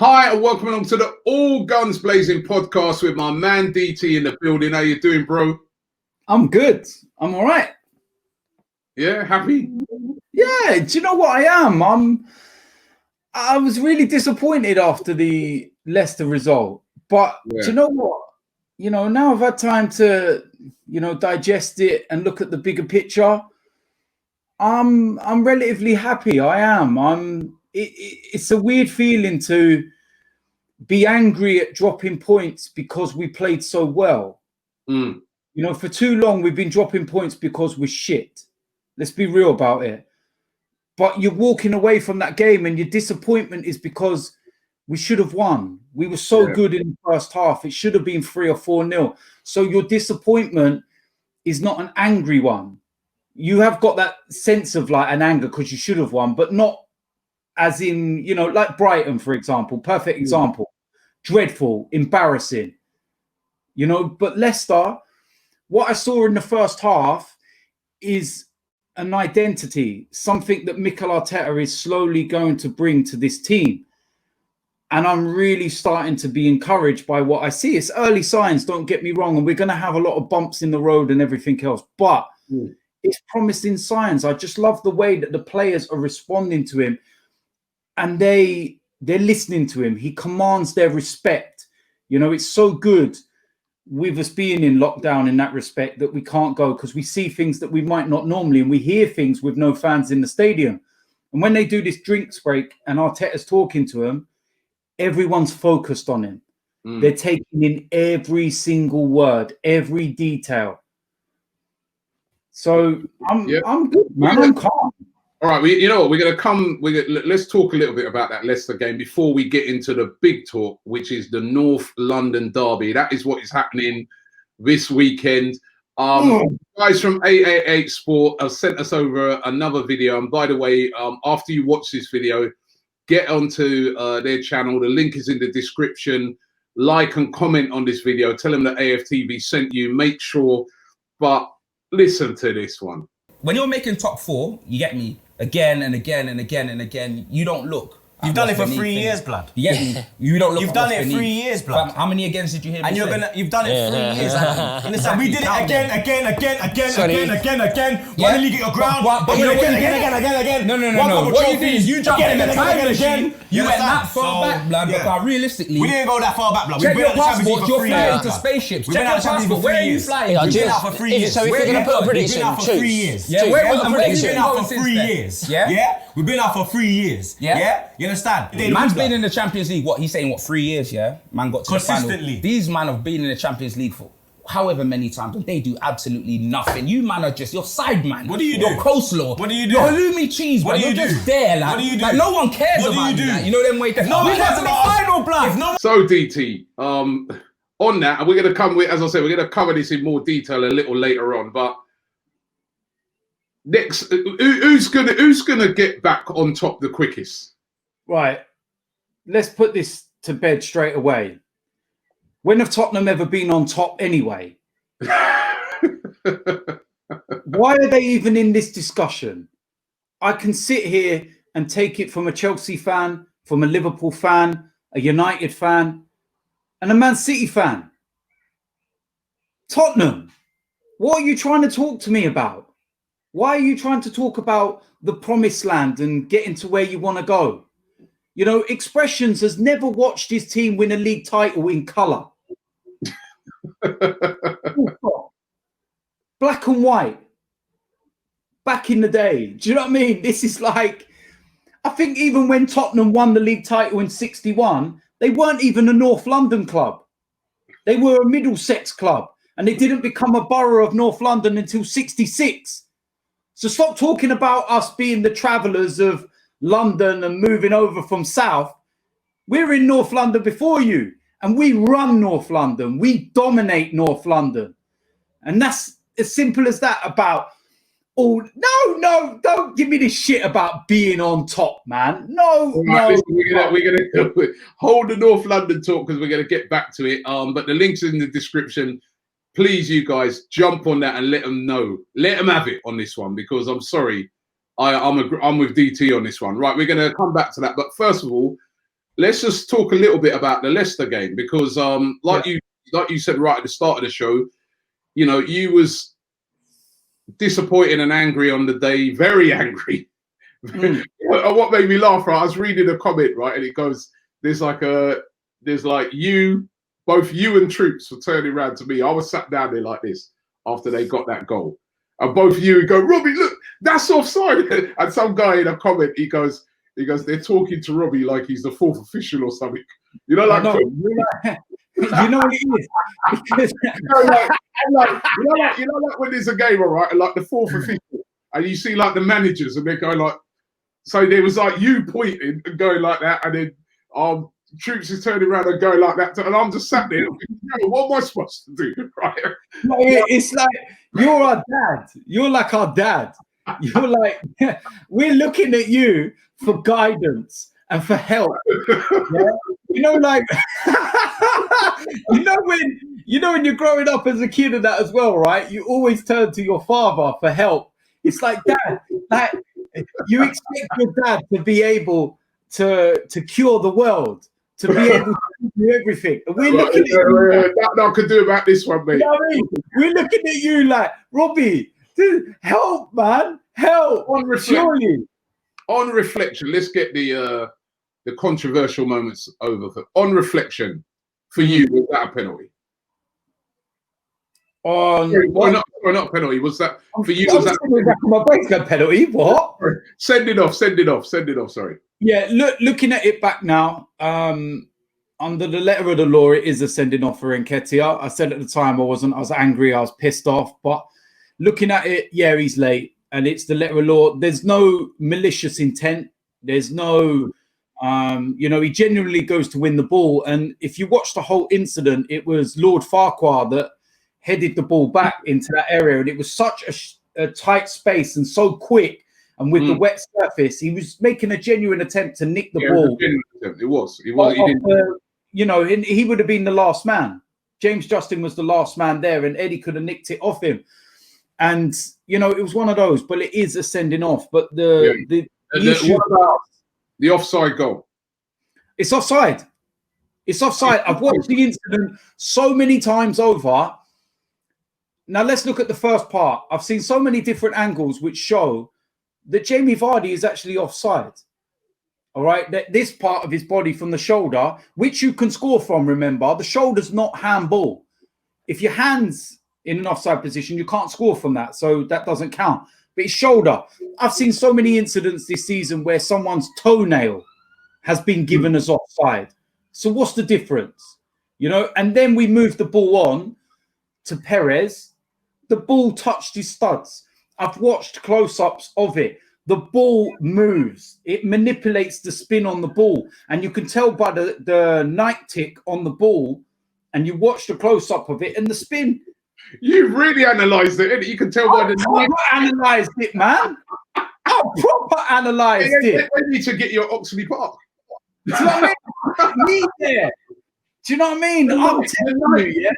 Hi, and welcome along to the All Guns Blazing podcast with my man DT in the building. How you doing, bro? I'm good. I'm all right. Yeah, happy? Yeah, do you know what I am? I was really disappointed after the Leicester result. But do you know what? Now I've had time to, digest it and look at the bigger picture. I'm relatively happy. I am. It's a weird feeling to be angry at dropping points because we played so well. For too long we've been dropping points because we're shit. Let's be real about it. But you're walking away from that game and your disappointment is because we should have won. We were so good in the first half. It should have been 3 or 4-0. So your disappointment is not an angry one. You have got that sense of like an anger because you should have won, but not as in, like Brighton, for example, perfect example. Dreadful, embarrassing. But Leicester, what I saw in the first half is an identity, something that Mikel Arteta is slowly going to bring to this team. And I'm really starting to be encouraged by what I see. It's early signs, don't get me wrong, and we're going to have a lot of bumps in the road and everything else, but it's promising signs. I just love the way that the players are responding to him and they're listening to him. He commands their respect. It's so good with us being in lockdown in that respect that we can't go because we see things that we might not normally, and we hear things with no fans in the stadium. And when they do this drinks break and Arteta's talking to him, everyone's focused on him. They're taking in every single word, every detail. So I'm good, man. I'm calm. All right, you know what? We're going to come. Let's talk a little bit about that Leicester game before we get into the big talk, which is the North London derby. That is what is happening this weekend. Guys from 888 Sport have sent us over another video. And by the way, after you watch this video, get onto their channel. The link is in the description. Like and comment on this video. Tell them that AFTV sent you. Make sure. But listen to this one. When you're making top 4, you get me, again and again and again and again, you don't look. You've done it for 3 years, blood. You get me? You don't look. You've done it 3 years, blood. How many agains did you hear me say? And you've done it 3 years. We did it again. Why didn't you get your ground? Again. No. What you did is you jumped in the time machine. You went that far back, blood. But realistically, we didn't go that far back, blood. Check your passport. You're flying to spaceships. Check your passport. Where are you flying? We've been out for 3 years. So if you're going to put a prediction, choose. We've been out for 3 years. Yeah. We've been out for 3 years. Yeah. You understand? Man's been in the Champions League. What he's saying? 3 years? Yeah. Man got to consistently. The final. These man have been in the Champions League for however many times, and they do absolutely nothing. You man are just your side man. What do you do? Your coleslaw. What do you do? Your halloumi cheese. What do you do? You're just there, like. What do you do? Like no one cares what about do you do? That. You know them way. No one cares about final blood. So DT, on that, and we're going to come with, as I said, we're going to cover this in more detail a little later on. But next, who's gonna get back on top the quickest? Right. Let's put this to bed straight away. When have Tottenham ever been on top anyway? Why are they even in this discussion? I can sit here and take it from a Chelsea fan, from a Liverpool fan, a United fan, and a Man City fan. Tottenham, what are you trying to talk to me about? Why are you trying to talk about the promised land and getting to where you want to go? Expressions has never watched his team win a league title in colour. Black and white. Back in the day. Do you know what I mean? This is like, I think even when Tottenham won the league title in 61, they weren't even a North London club. They were a Middlesex club. And they didn't become a borough of North London until 66. So stop talking about us being the travellers of London and moving over from South. We're in North London before you, and we run North London. We dominate North London. And that's as simple as that about, no, don't give me this shit about being on top, man. No. Listen, we're gonna hold the North London talk because we're gonna get back to it. But the link's in the description. Please, you guys, jump on that and let them know. Let them have it on this one because I'm sorry. I'm with DT on this one. Right, we're going to come back to that. But first of all, let's just talk a little bit about the Leicester game, because like you said right at the start of the show, you know, you was disappointed and angry on the day, very angry. What made me laugh, right? I was reading a comment, right, and it goes, there's like you, both you and Troops were turning around to me. I was sat down there like this after they got that goal, and both you would go, Robbie, look, that's offside. And some guy in a comment, he goes, they're talking to Robbie like he's the fourth official or something. You know, like, you know what it is? Because you know, like when there's a game, all right, and like the fourth official, and you see like the managers, and they go like, so there was like you pointing and going like that, and then Troops is turning around and going like that, and I'm just sat there. What am I supposed to do? Right? It's like you're our dad. You're like our dad. You're like, we're looking at you for guidance and for help. Yeah? You know, like, you know when you're growing up as a kid and that as well, right? You always turn to your father for help. It's like, Dad, like, you expect your dad to be able to cure the world, to be able to do everything. And we're looking at you. Nothing I can do about this one, mate. You know what I mean? We're looking at you like, Robbie, dude, help, man, help. On reflection, let's get the controversial moments over. On reflection, for you, was that a penalty? Not a penalty. Was that for you? Was that my brain's got penalty? What? Send it off. Sorry. Yeah, looking at it back now, under the letter of the law, it is a sending off for Nketiah. I said at the time I was angry, I was pissed off, but looking at it, yeah, he's late, and it's the letter of law. There's no malicious intent. There's no, you know, he genuinely goes to win the ball. And if you watch the whole incident, it was Lord Farquhar that headed the ball back into that area, and it was such a tight space and so quick. And with the wet surface, he was making a genuine attempt to nick the ball. It was. He you know, he would have been the last man. James Justin was the last man there, and Eddie could have nicked it off him. And you know, it was one of those. But it is a sending off. But the issue about the offside goal? It's offside. It's offside. I've watched the incident so many times over. Now let's look at the first part. I've seen so many different angles which show that Jamie Vardy is actually offside. All right, that this part of his body from the shoulder, which you can score from, remember, the shoulder's not handball. If your hand's in an offside position, you can't score from that, so that doesn't count. But his shoulder, I've seen so many incidents this season where someone's toenail has been given as offside. So what's the difference? You know, and then we move the ball on to Perez. The ball touched his studs. I've watched close-ups of it. The ball moves. It manipulates the spin on the ball. And you can tell by the night tick on the ball, and you watch the close-up of it and the spin. You've really analysed it. You can tell by the night. I analysed it, man. I proper analysed it. They need to get your Oxley Park. Do you know what I mean? Me there. Do you know what I mean? I'm telling you, yeah.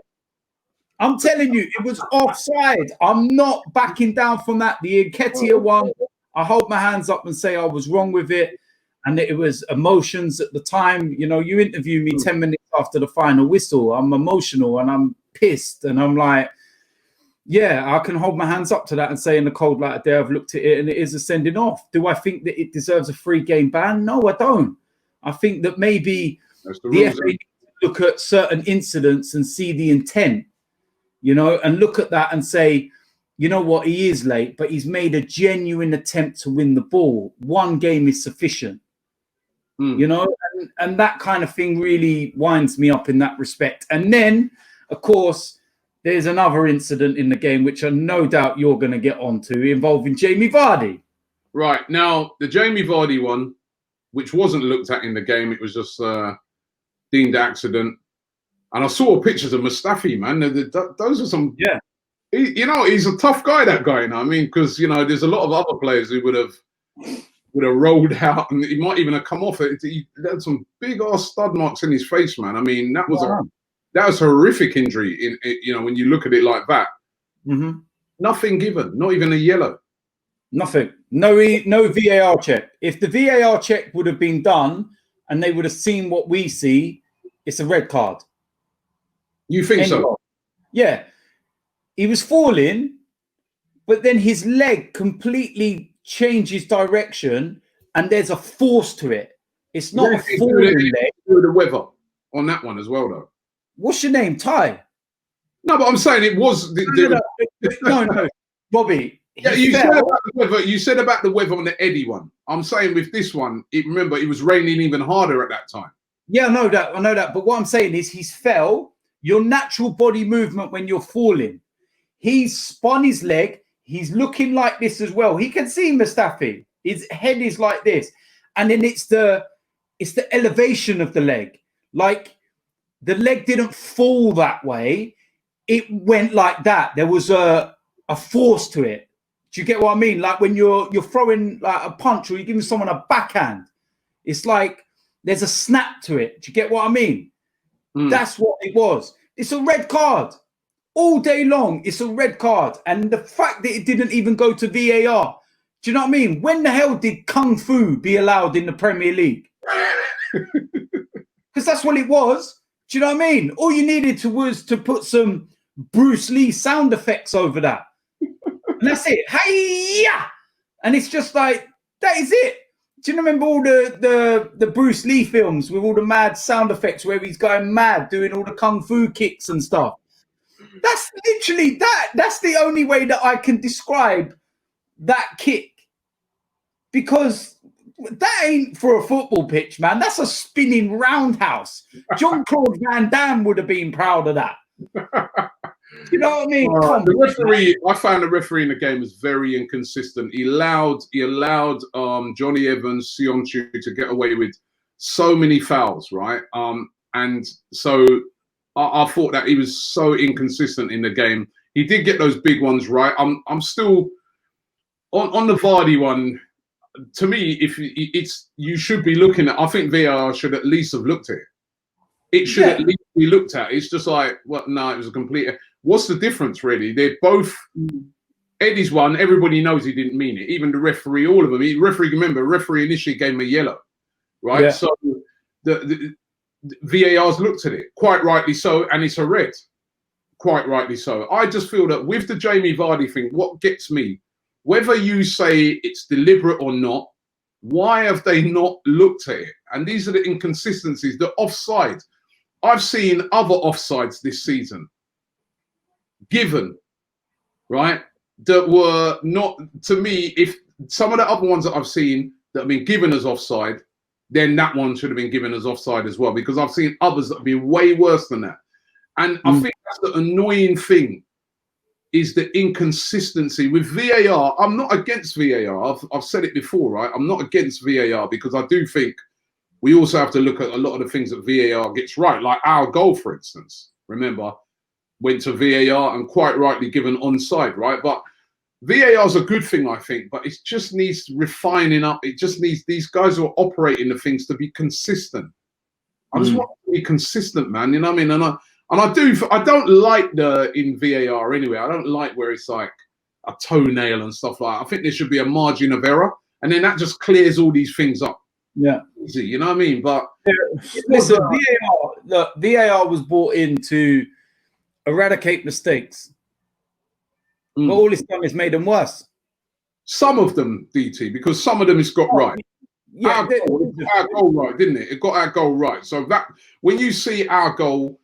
I'm telling you, it was offside. I'm not backing down from that. The Nketiah one, I hold my hands up and say I was wrong with it. And it was emotions at the time. You know, you interview me 10 minutes after the final whistle. I'm emotional and I'm pissed. And I'm like, yeah, I can hold my hands up to that and say in the cold light of day, I've looked at it and it is a sending off. Do I think that it deserves a 3-game ban? No, I don't. I think that maybe the FA need to look at certain incidents and see the intent. You know, and look at that and say, you know what, he is late, but he's made a genuine attempt to win the ball. 1 game is sufficient. You know, and that kind of thing really winds me up in that respect. And then, of course, there's another incident in the game, which I no doubt you're going to get onto, involving Jamie Vardy. Right. Now, the Jamie Vardy one, which wasn't looked at in the game, it was just deemed accident. And I saw pictures of Mustafi, man. Those are some... Yeah. You know, he's a tough guy, that guy. You know? I mean, because, you know, there's a lot of other players who would have rolled out, and he might even have come off it. He had some big-ass stud marks in his face, man. I mean, that was a horrific injury, you know, when you look at it like that. Nothing given, not even a yellow. Nothing. No VAR check. If the VAR check would have been done and they would have seen what we see, it's a red card. You think so? Yeah. He was falling, but then his leg completely changes direction, and there's a force to it. It's not a falling leg. The weather on that one as well, though. What's your name? Ty? No, but I'm saying it was. No, Robbie. Yeah, you said about the weather on the Eddie one. I'm saying with this one, remember it was raining even harder at that time. Yeah, I know that. But what I'm saying is he's fell. Your natural body movement when you're falling. He's spun his leg. He's looking like this as well. He can see Mustafi. His head is like this. And then it's the elevation of the leg. Like the leg didn't fall that way. It went like that. There was a force to it. Do you get what I mean? Like when you're throwing like a punch or you're giving someone a backhand, it's like there's a snap to it. Do you get what I mean? That's what it was. It's a red card. All day long, it's a red card. And the fact that it didn't even go to VAR, do you know what I mean? When the hell did Kung Fu be allowed in the Premier League? Because that's what it was. Do you know what I mean? All you needed was to put some Bruce Lee sound effects over that. And that's it. Hey-ya! And it's just like, that is it. Do you remember all the Bruce Lee films with all the mad sound effects where he's going mad, doing all the Kung Fu kicks and stuff? That's literally that. That's the only way that I can describe that kick. Because that ain't for a football pitch, man. That's a spinning roundhouse. Jean-Claude Van Damme would have been proud of that. You know what I mean? The referee, I found the referee in the game was very inconsistent. He allowed Johnny Evans, Sionchu to get away with so many fouls, right? And so I thought that he was so inconsistent in the game. He did get those big ones right. I'm still on the Vardy one. To me, if you should be looking at, I think VAR should at least have looked at it. It should at least be looked at. It's just like, well, no, it was a complete. What's the difference, really? They're both. Eddie's one, everybody knows he didn't mean it. Even the referee, all of them. Referee initially gave him a yellow, right? Yeah. So the VAR's looked at it, quite rightly so, and it's a red, quite rightly so. I just feel that with the Jamie Vardy thing, what gets me, whether you say it's deliberate or not, why have they not looked at it? And these are the inconsistencies, the offside. I've seen other offsides this season given, right, that were not, to me, if some of the other ones that I've seen that have been given as offside, then that one should have been given as offside as well, because I've seen others that have been way worse than that. And I think that's the annoying thing, is the inconsistency with VAR. I'm not against VAR. I've said it before, right? I'm not against VAR because I do think we also have to look at a lot of the things that VAR gets right. Like our goal, for instance, remember, went to VAR and quite rightly given onside, right? But VAR is a good thing, I think, but it just needs refining up. It just needs these guys who are operating the things to be consistent. I just want to be consistent, man. You know what I mean? And I don't like in VAR anyway. I don't like where it's like a toenail and stuff like that. I think there should be a margin of error, and then that just clears all these things up. Yeah, easy, you know what I mean? But listen, VAR was brought in to eradicate mistakes, but all it's done is made them worse. Some of them, DT, because some of them it's got right. Yeah, our goal right, didn't it? It got our goal right. So that when you see our goal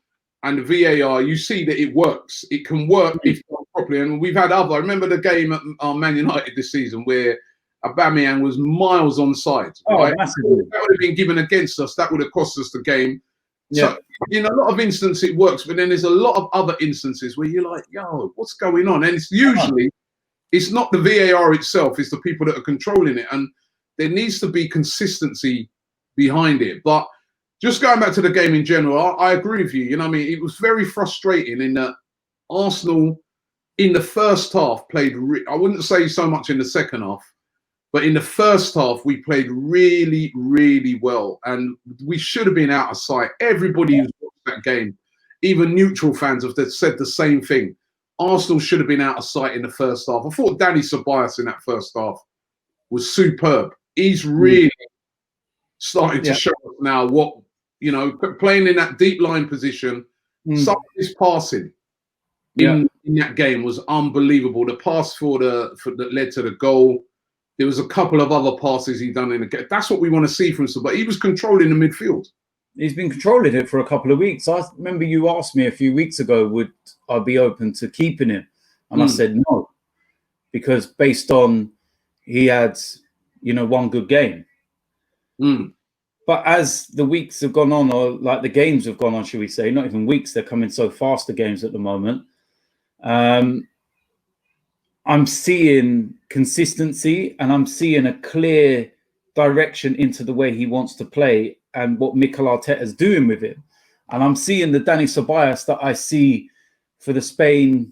and the VAR, you see that it works. It can work if done properly. And we've had other. I remember the game at Man United this season where Aubameyang was miles onside. Right? Massively. That would have been given against us. That would have cost us the game. Yeah. So in a lot of instances it works, but then there's a lot of other instances where you're like, yo, what's going on? And it's usually, it's not the VAR itself, it's the people that are controlling it. And there needs to be consistency behind it. But just going back to the game in general, I agree with you. You know what I mean? It was very frustrating in that Arsenal in the first half played, I wouldn't say so much in the second half, but in the first half, we played really, really well. And we should have been out of sight. Everybody who's watched that game, even neutral fans have said the same thing. Arsenal should have been out of sight in the first half. I thought Danny Ceballos in that first half was superb. He's really starting to show us now what, you know, playing in that deep line position. Some of his passing in that game was unbelievable. The pass that led to the goal. There was a couple of other passes he done in the game. That's what we want to see from him. But he was controlling the midfield. He's been controlling it for a couple of weeks. I remember you asked me a few weeks ago, would I be open to keeping him? And I said no, because based on he had, you know, one good game. But as the weeks have gone on, or like the games have gone on, should we say, not even weeks, they're coming so fast, the games at the moment. I'm seeing consistency, and I'm seeing a clear direction into the way he wants to play and what Mikel Arteta's doing with it. And I'm seeing the Dani Ceballos that I see for the Spain,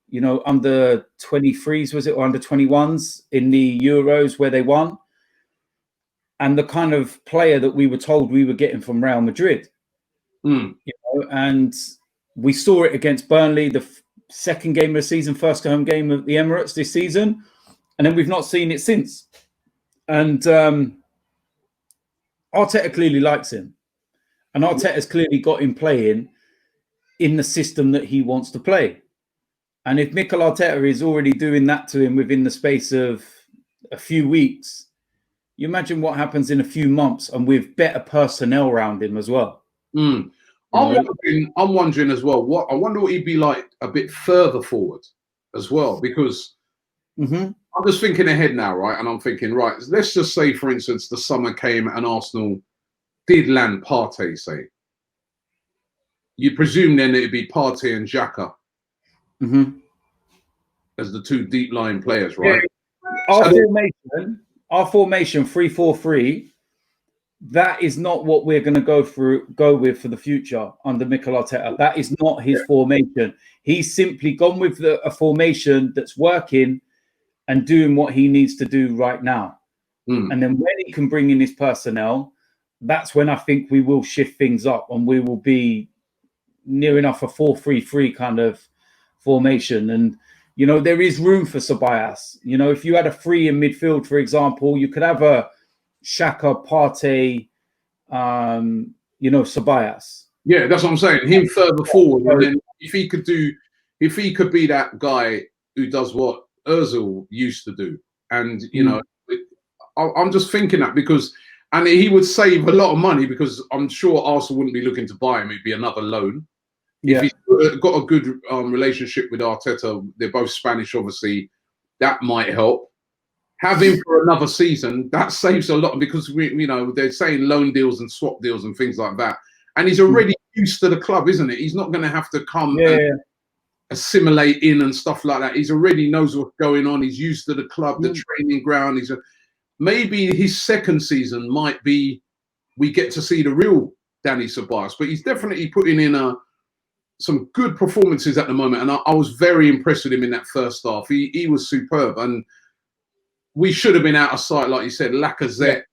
you know, under 23s, was it, or under 21s in the Euros where they won. And the kind of player that we were told we were getting from Real Madrid. You know, and we saw it against Burnley, the second game of the season, first home game of the Emirates this season. And then we've not seen it since. And Arteta clearly likes him. And Arteta's clearly got him playing in the system that he wants to play. And if Mikel Arteta is already doing that to him within the space of a few weeks, you imagine what happens in a few months and with better personnel around him as well. I'm wondering as well, I wonder what he'd be like a bit further forward as well, because I'm just thinking ahead now, right? And I'm thinking, right, let's just say, for instance, the summer came and Arsenal did land Partey, say. You presume then it'd be Partey and Xhaka as the two deep line players, right? Yeah. Our formation 3-4-3, that is not what we're going to go with for the future under Mikel Arteta. That is not his formation. He's simply gone with a formation that's working and doing what he needs to do right now. And then when he can bring in his personnel, that's when I think we will shift things up and we will be near enough a 4-3-3 kind of formation. And you know, there is room for Ceballos. You know, if you had a three in midfield, for example, you could have a Xhaka, Partey, you know, Ceballos. Yeah, that's what I'm saying. Him further forward. And then if he could be that guy who does what Ozil used to do. And, you know, I'm just thinking that because, and he would save a lot of money because I'm sure Arsenal wouldn't be looking to buy him. It'd be another loan. If he's got a good relationship with Arteta, they're both Spanish, obviously, that might help. Have him for another season, that saves a lot because you know, they're saying loan deals and swap deals and things like that. And he's already used to the club, isn't it? He's not going to have to come and assimilate in and stuff like that. He's already knows what's going on. He's used to the club, the training ground. Maybe his second season might be we get to see the real Dani Ceballos, but he's definitely putting in some good performances at the moment, and I was very impressed with him in that first half. He was superb, and we should have been out of sight, like you said. Lacazette,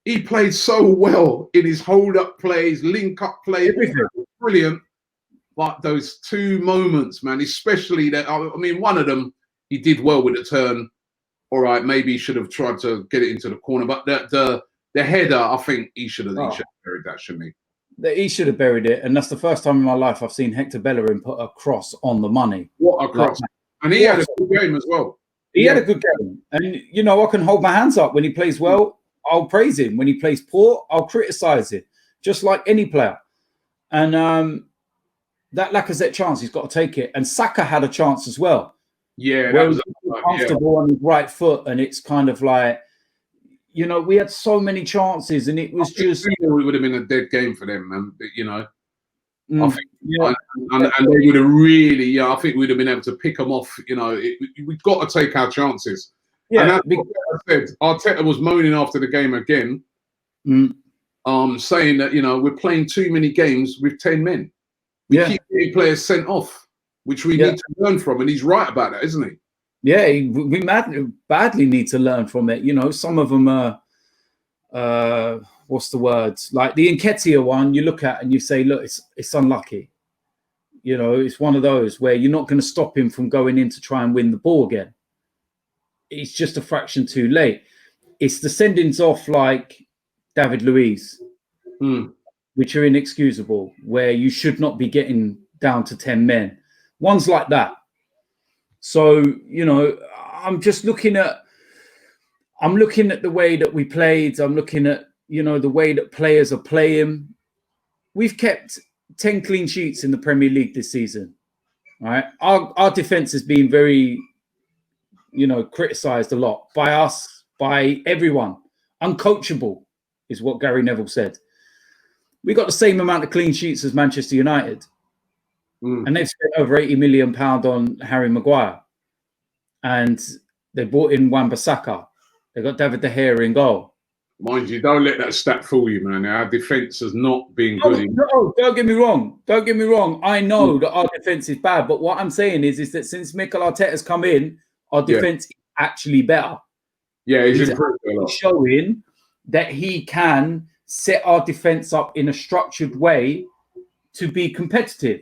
he played so well in his hold-up plays, link-up plays, brilliant. But those two moments, man, especially that, I mean, one of them, he did well with the turn. All right, maybe he should have tried to get it into the corner, but the header, I think he should have buried that, shouldn't he? He should have buried it, and that's the first time in my life I've seen Hector Bellerin put a cross on the money. What a cross! And he had a good game as well. He had a good game, and you know, I can hold my hands up when he plays well. I'll praise him. When he plays poor, I'll criticize it, just like any player. And that Lacazette chance, he's got to take it. And Saka had a chance as well. Yeah, that was comfortable on his right foot, and it's kind of like, you know, we had so many chances, and it was just. It would have been a dead game for them, man. You know, I think, and they would have really, I think we'd have been able to pick them off. You know, we've got to take our chances. Yeah, and that's what I said. Arteta was moaning after the game again, saying that, you know, we're playing too many games with 10 men. We keep getting players sent off, which we need to learn from, and he's right about that, isn't he? Yeah, we badly need to learn from it. You know, some of them are, what's the word? Like the Nketiah one, you look at and you say, look, it's unlucky. You know, it's one of those where you're not going to stop him from going in to try and win the ball again. It's just a fraction too late. It's the sendings off like David Luiz, which are inexcusable, where you should not be getting down to 10 men. Ones like that. So, you know, I'm looking at the way that we played. I'm looking at, you know, the way that players are playing. We've kept 10 clean sheets in the Premier League this season. Right? Our defense has been very, you know, criticized a lot by us, by everyone. Uncoachable is what Gary Neville said. We got the same amount of clean sheets as Manchester United. And they've spent over £80 million on Harry Maguire. And they brought in Wan-Bissaka. They got David De Gea in goal. Mind you, don't let that stat fool you, man. Our defence has not been good. No, don't get me wrong. Don't get me wrong. I know that our defence is bad, but what I'm saying is that since Mikel Arteta's come in, our defence is actually better. Yeah, he's improved a lot. Showing that he can set our defence up in a structured way to be competitive.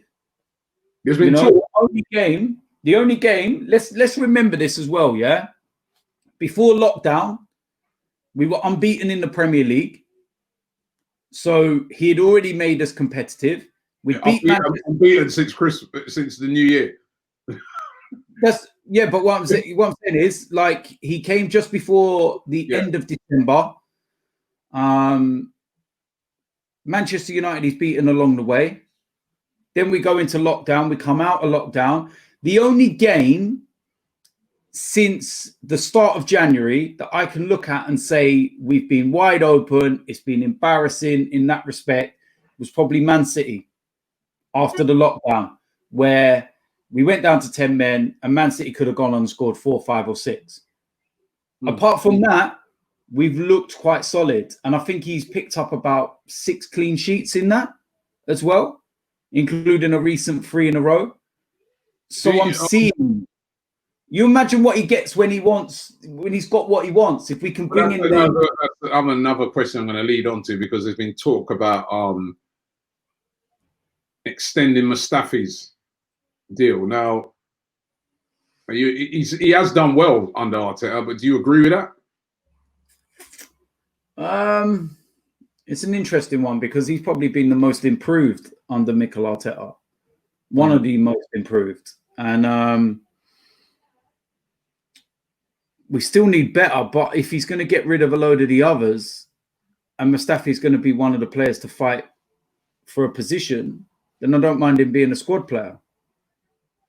There's been the only game. Let's remember this as well. Yeah, before lockdown, we were unbeaten in the Premier League. So he had already made us competitive. We beat unbeaten since the New Year. But what I'm saying is, like, he came just before the end of December. Manchester United is beaten along the way. Then we go into lockdown. We come out of lockdown. The only game since the start of January that I can look at and say we've been wide open, it's been embarrassing in that respect, was probably Man City after the lockdown, where we went down to 10 men and Man City could have gone on and scored 4, 5 or 6. Apart from that, we've looked quite solid. And I think he's picked up about 6 clean sheets in that as well, including a recent 3 in a row. So I'm seeing. You imagine what he gets when he's got what he wants. If we can bring in another question I'm going to lead on to, because there's been talk about extending Mustafi's deal. Now, he has done well under Arteta, but do you agree with that? It's an interesting one because he's probably been the most improved under Mikel Arteta. One of the most improved. And we still need better, but if he's going to get rid of a load of the others and Mustafi is going to be one of the players to fight for a position, then I don't mind him being a squad player.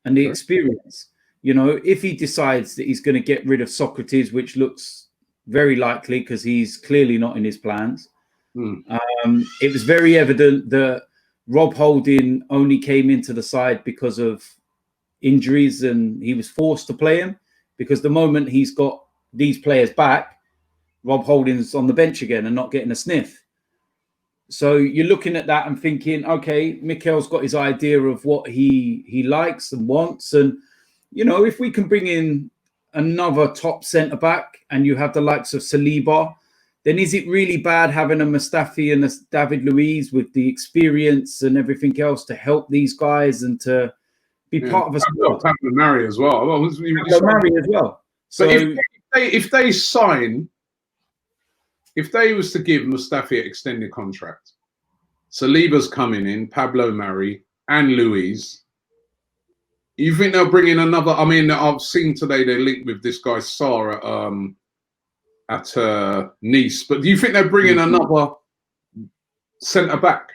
And the experience, you know, if he decides that he's going to get rid of Socrates, which looks very likely because he's clearly not in his plans. It was very evident that Rob Holding only came into the side because of injuries and he was forced to play him, because the moment he's got these players back, Rob Holding's on the bench again and not getting a sniff. So you're looking at that and thinking, okay, Mikel's got his idea of what he likes and wants. And, you know, if we can bring in another top centre-back and you have the likes of Saliba, then is it really bad having a Mustafi and a David Luiz with the experience and everything else to help these guys and to be part of a squad? Pablo Mari as well. So if they was to give Mustafi an extended contract, Saliba's coming in, Pablo Mari and Luiz, you think they'll bring in another? I mean, I've seen today they're linked with this guy Sarr at Nice, but do you think they'll bring in another centre back?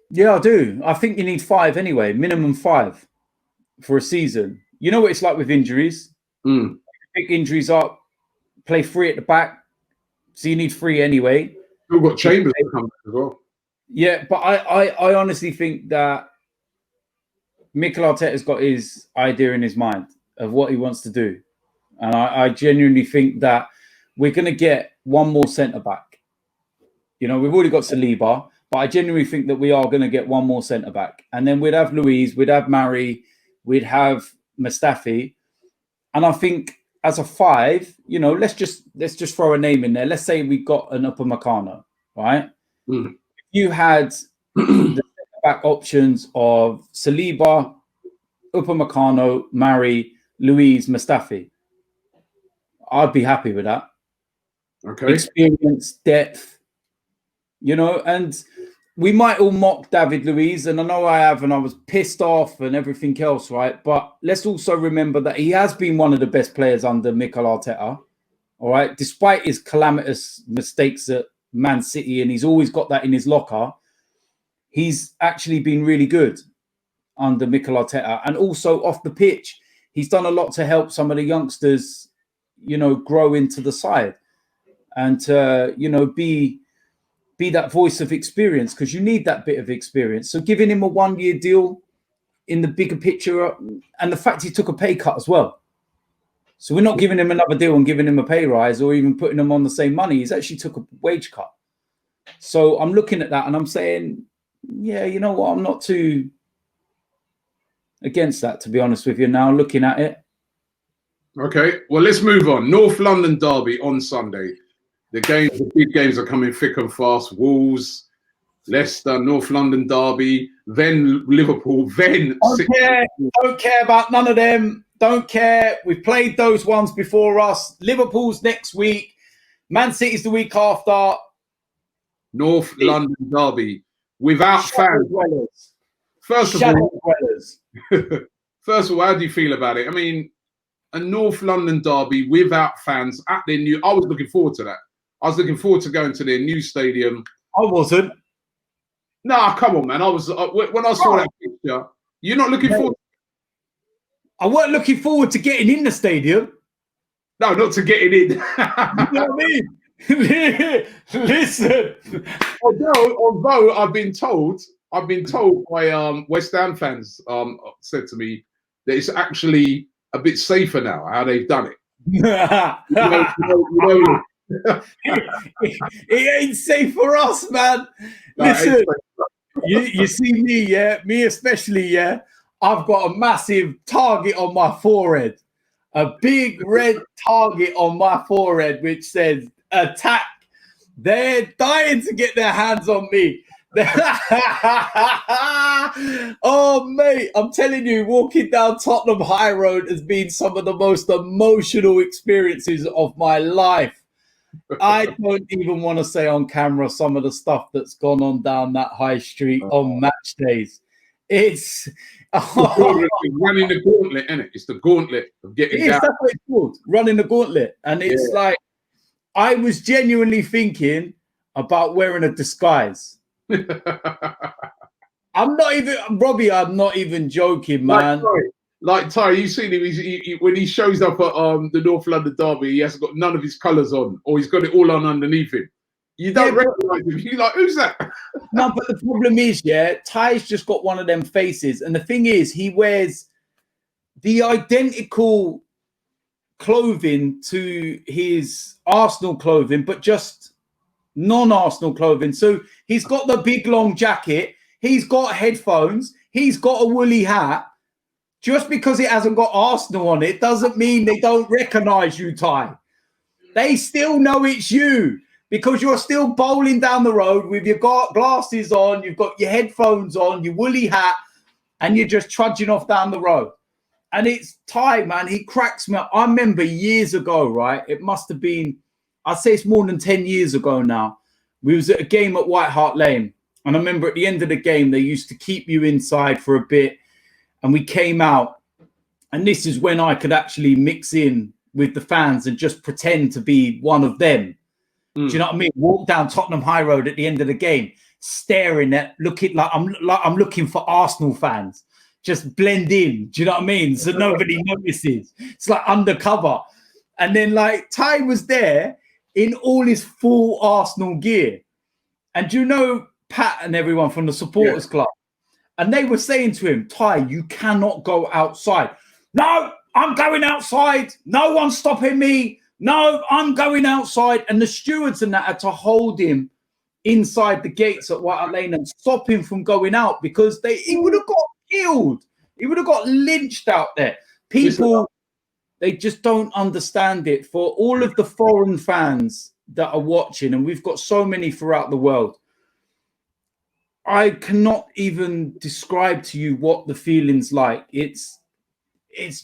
Yeah, I do. I think you need 5 anyway, minimum 5 for a season. You know what it's like with injuries. Pick injuries up, play 3 at the back. So you need 3 anyway. We've got Chambers to come back as well. Yeah, but I honestly think that Mikel Arteta's got his idea in his mind of what he wants to do. And I genuinely think that we're going to get one more centre-back. You know, we've already got Saliba, but I genuinely think that we are going to get one more centre-back. And then we'd have Luiz, we'd have Mari, we'd have Mustafi. And I think as a 5, you know, let's just throw a name in there. Let's say we got an Upamecano, right? If you had the back options of Saliba, Upamecano, Mari, Luiz, Mustafi, I'd be happy with that. Okay. Experience, depth, you know, and we might all mock David Luiz, and I know I have, and I was pissed off and everything else, right? But let's also remember that he has been one of the best players under Mikel Arteta, all right? Despite his calamitous mistakes at Man City, and he's always got that in his locker, he's actually been really good under Mikel Arteta. And also off the pitch, he's done a lot to help some of the youngsters, you know, grow into the side and to, you know, be that voice of experience, because you need that bit of experience. So giving him a 1-year deal in the bigger picture, and the fact he took a pay cut as well. So we're not giving him another deal and giving him a pay rise or even putting him on the same money. He's actually took a wage cut. So I'm looking at that and I'm saying, yeah, you know what? I'm not too against that, to be honest with you now, looking at it. Okay, well, let's move on. North London derby on Sunday. The big games are coming thick and fast. Wolves, Leicester, North London derby, then Liverpool, then... Don't care about none of them. Don't care. We've played those ones before us. Liverpool's next week. Man City's the week after. North London derby without fans. First of all, how do you feel about it? I mean, a North London derby without fans at their new... I was looking forward to that. I was looking forward to going to their new stadium. I wasn't. Nah, come on, man. I was when I saw that picture. You're not looking forward. I weren't looking forward to getting in the stadium. No, not to getting in. You know what I mean? Listen. Although I've been told by West Ham fans said to me that it's actually a bit safer now how they've done it. It ain't safe for us, man. Listen, you see me, yeah, me especially, yeah. I've got a massive target on my forehead, a big red target on my forehead, which says attack. They're dying to get their hands on me. Oh, mate, I'm telling you, walking down Tottenham High Road has been some of the most emotional experiences of my life. I don't even want to say on camera some of the stuff that's gone on down that high street on match days. It's running the gauntlet, isn't it? It's the gauntlet of getting down. That's what it's called, running the gauntlet. And it's like, I was genuinely thinking about wearing a disguise. I'm not even, Robbie, I'm not even joking, man. Like Ty, you seen him when he shows up at the North London derby, he hasn't got none of his colours on, or he's got it all on underneath him. You don't recognise him. You're like, who's that? No, but the problem is, Ty's just got one of them faces. And the thing is, he wears the identical clothing to his Arsenal clothing, but just non-Arsenal clothing. So he's got the big long jacket, he's got headphones, he's got a woolly hat. Just because it hasn't got Arsenal on it doesn't mean they don't recognise you, Ty. They still know it's you because you're still bowling down the road with your glasses on, you've got your headphones on, your woolly hat, and you're just trudging off down the road. And it's Ty, man. He cracks me up. I remember years ago, right? It must have been, I'd say it's more than 10 years ago now. We was at a game at White Hart Lane. And I remember at the end of the game, they used to keep you inside for a bit. And we came out, and this is when I could actually mix in with the fans and just pretend to be one of them. Do you know what I mean? Walk down Tottenham High Road at the end of the game, staring at, looking like I'm looking for Arsenal fans. Just blend in. Do you know what I mean? So nobody notices. It's like undercover. And then like Ty was there in all his full Arsenal gear. And do you know Pat and everyone from the supporters club? And they were saying to him, Ty, you cannot go outside. No, I'm going outside. No one's stopping me. No, I'm going outside. And the stewards and that had to hold him inside the gates at White Hart Lane and stop him from going out because he would have got killed. He would have got lynched out there. People, they just don't understand it. For all of the foreign fans that are watching, and we've got so many throughout the world, I cannot even describe to you what the feeling's like. It's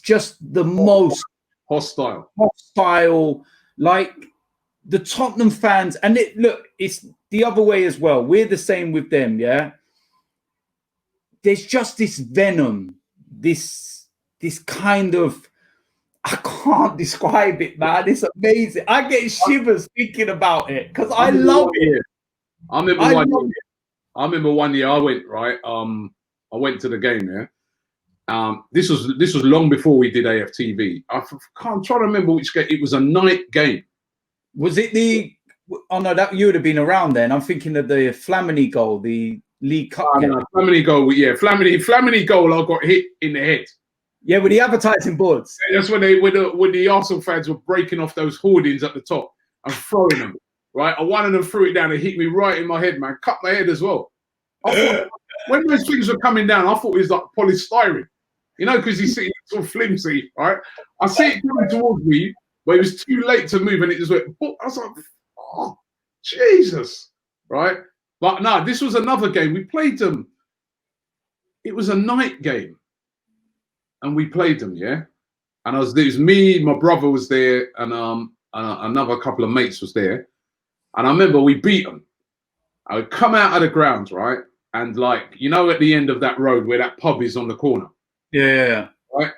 just the most hostile. Like the Tottenham fans, and it's the other way as well. We're the same with them, yeah? There's just this venom, this kind of, I can't describe it, man. It's amazing. I get shivers thinking about it because I love it. I remember one year I went, right? I went to the game, yeah. This was long before we did AFTV. I'm trying to remember which game. It was a night game. Was it the? Oh no, that you would have been around then. I'm thinking of the Flamini goal, the League Cup game. No, Flamini goal, yeah, Flamini goal. I got hit in the head. Yeah, with the advertising boards. That's when the Arsenal fans were breaking off those hoardings at the top and throwing them. Right, and one of them threw it down and hit me right in my head, man. Cut my head as well. I thought, when those things were coming down, I thought it was like polystyrene, you know, because you see it sort of flimsy, right? I see it coming towards me, but it was too late to move, and it just went. I was like, oh, Jesus, right? But no, this was another game. We played them. It was a night game, and we played them, yeah. And it was me, my brother was there, and another couple of mates was there. And I remember we beat them. I would come out of the grounds, right? And like, you know, at the end of that road where that pub is on the corner. Yeah. Right?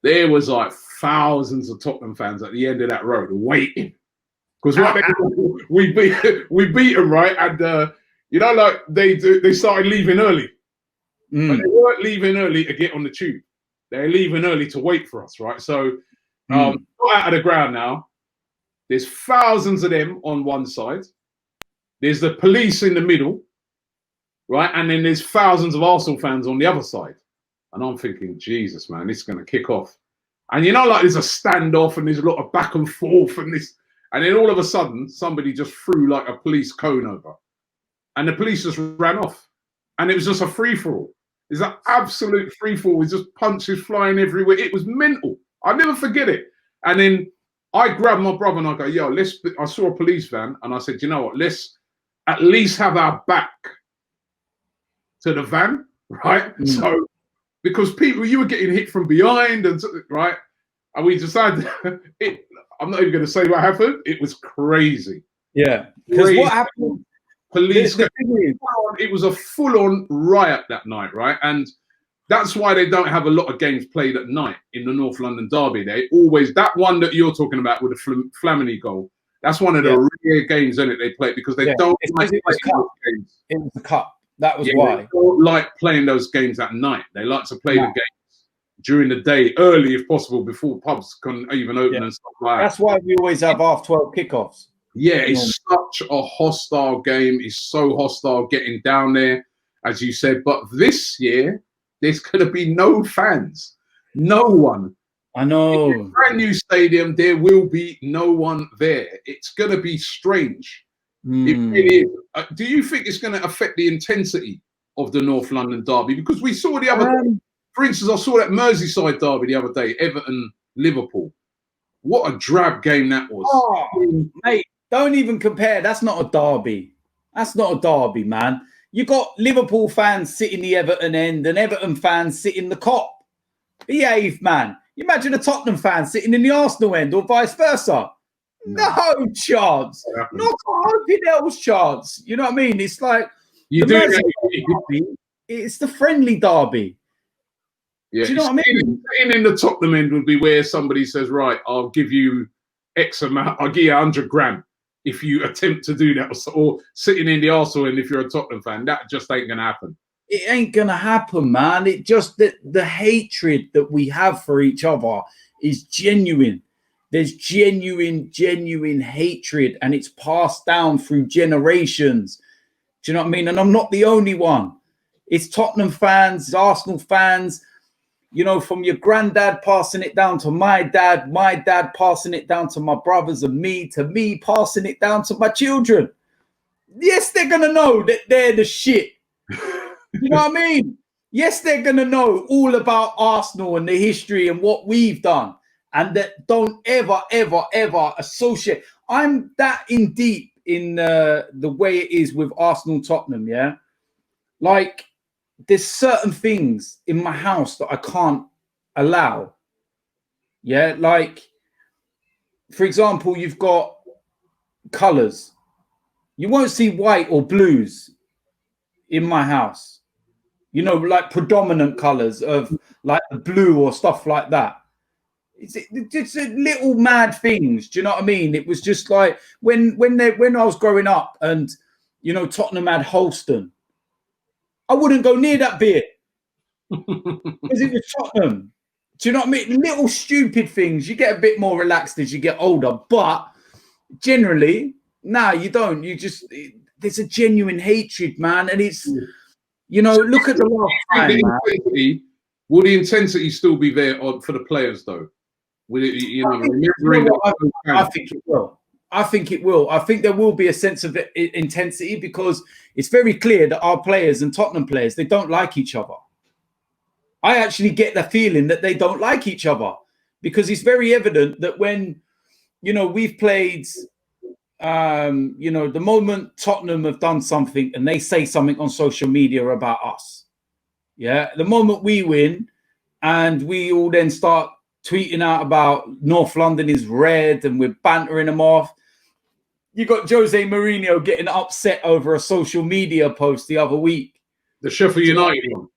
There was like thousands of Tottenham fans at the end of that road waiting. Because we beat them, right? And, you know, like they started leaving early. But they weren't leaving early to get on the tube. They're leaving early to wait for us, right? So, got out of the ground now. There's thousands of them on one side. There's the police in the middle, right? And then there's thousands of Arsenal fans on the other side. And I'm thinking, Jesus, man, this is going to kick off. And you know, like there's a standoff and there's a lot of back and forth and this. And then all of a sudden, somebody just threw like a police cone over. And the police just ran off. And it was just a free-for-all. It's an absolute free-for-all with just punches flying everywhere. It was mental. I'll never forget it. And then I grabbed my brother and I go, yo, I saw a police van and I said, you know what, let's at least have our back to the van, right? So, because people, you were getting hit from behind and right? And we decided, I'm not even going to say what happened. It was crazy. Yeah. Because what happened? Police, it was a full-on riot that night, right? And that's why they don't have a lot of games played at night in the North London derby. They always, that one that you're talking about with the Flamini goal, that's one of the rare games, isn't it, they play because they don't like playing those games. It was the cup. That was why. They don't like playing those games at night. They like to play the games during the day, early if possible, before pubs can even open and stuff like that. That's why we always have half 12 kickoffs. Yeah, it's such a hostile game. It's so hostile getting down there, as you said. But this year, there's going to be no fans. No one. I know. In a brand new stadium, there will be no one there. It's going to be strange. It really is. Do you think it's going to affect the intensity of the North London derby? Because we saw the other day, for instance, I saw that Merseyside derby the other day, Everton-Liverpool. What a drab game that was. Oh, mate, don't even compare. That's not a derby. That's not a derby, man. You got Liverpool fans sitting the Everton end and Everton fans sitting the Kop. Behave, man. You imagine a Tottenham fan sitting in the Arsenal end or vice versa. No chance. Not a hoping else chance. You know what I mean? It's like it's the friendly derby. Yeah. Do you know what I mean? Sitting in the Tottenham end would be where somebody says, right, I'll give you X amount, I'll give you 100 grand if you attempt to do that. Or sitting in the Arsenal end if you're a Tottenham fan, that just ain't going to happen. It ain't going to happen, man. It just, the hatred that we have for each other is genuine. There's genuine hatred, and it's passed down through generations. Do you know what I mean? And I'm not the only one. It's Tottenham fans, it's Arsenal fans, you know, from your granddad passing it down to my dad passing it down to my brothers and me, to me passing it down to my children. Yes, they're going to know that they're the shit. You know what I mean? Yes, they're going to know all about Arsenal and the history and what we've done. And that don't ever associate. I'm that in deep in the way it is with Arsenal Tottenham, yeah? Like, there's certain things in my house that I can't allow. Yeah, like, for example, you've got colours. You won't see white or blues in my house. You know, like predominant colors of like blue or stuff like that. It's little mad things. Do you know what I mean? It was just like when I was growing up, and you know, Tottenham had Holston. I wouldn't go near that beer because it was Tottenham. Do you know what I mean? Little stupid things. You get a bit more relaxed as you get older, but generally, you don't. You just there's a genuine hatred, man, and it's you know, look at the last time, man. Will the intensity still be there for the players, though? Will it, I think it will. I think it will. I think there will be a sense of intensity because it's very clear that our players and Tottenham players, they don't like each other. I actually get the feeling that they don't like each other because it's very evident that when, you know, we've played, you know, the moment Tottenham have done something and they say something on social media about us, yeah, the moment we win and we all then start tweeting out about North London is red and we're bantering them off. You got Jose Mourinho getting upset over a social media post the other week. The Sheffield United one.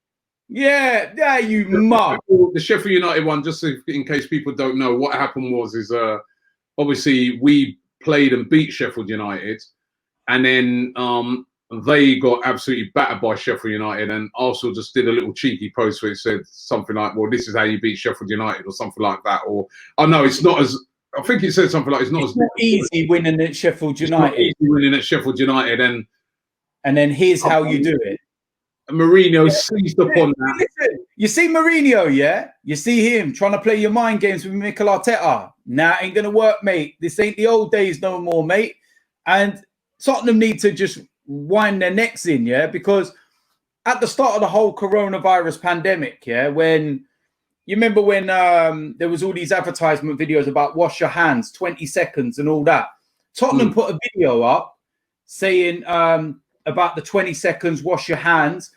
Yeah, you mug. The Sheffield United one, just in case people don't know, what happened was obviously we played and beat Sheffield United, and then they got absolutely battered by Sheffield United, and Arsenal just did a little cheeky post where it said something like, well, this is how you beat Sheffield United, or something like that. Or, oh no, it's not as, I think it said something like, it's not easy winning at Sheffield United. It's not easy winning at Sheffield United, and then here's how you do it. Mourinho seized upon that. Listen, you see Mourinho, yeah? You see him trying to play your mind games with Mikel Arteta. Nah, ain't going to work, mate. This ain't the old days no more, mate. And Tottenham need to just wind their necks in, yeah? Because at the start of the whole coronavirus pandemic, yeah, when you remember when there was all these advertisement videos about wash your hands, 20 seconds and all that. Tottenham put a video up saying about the 20 seconds, wash your hands.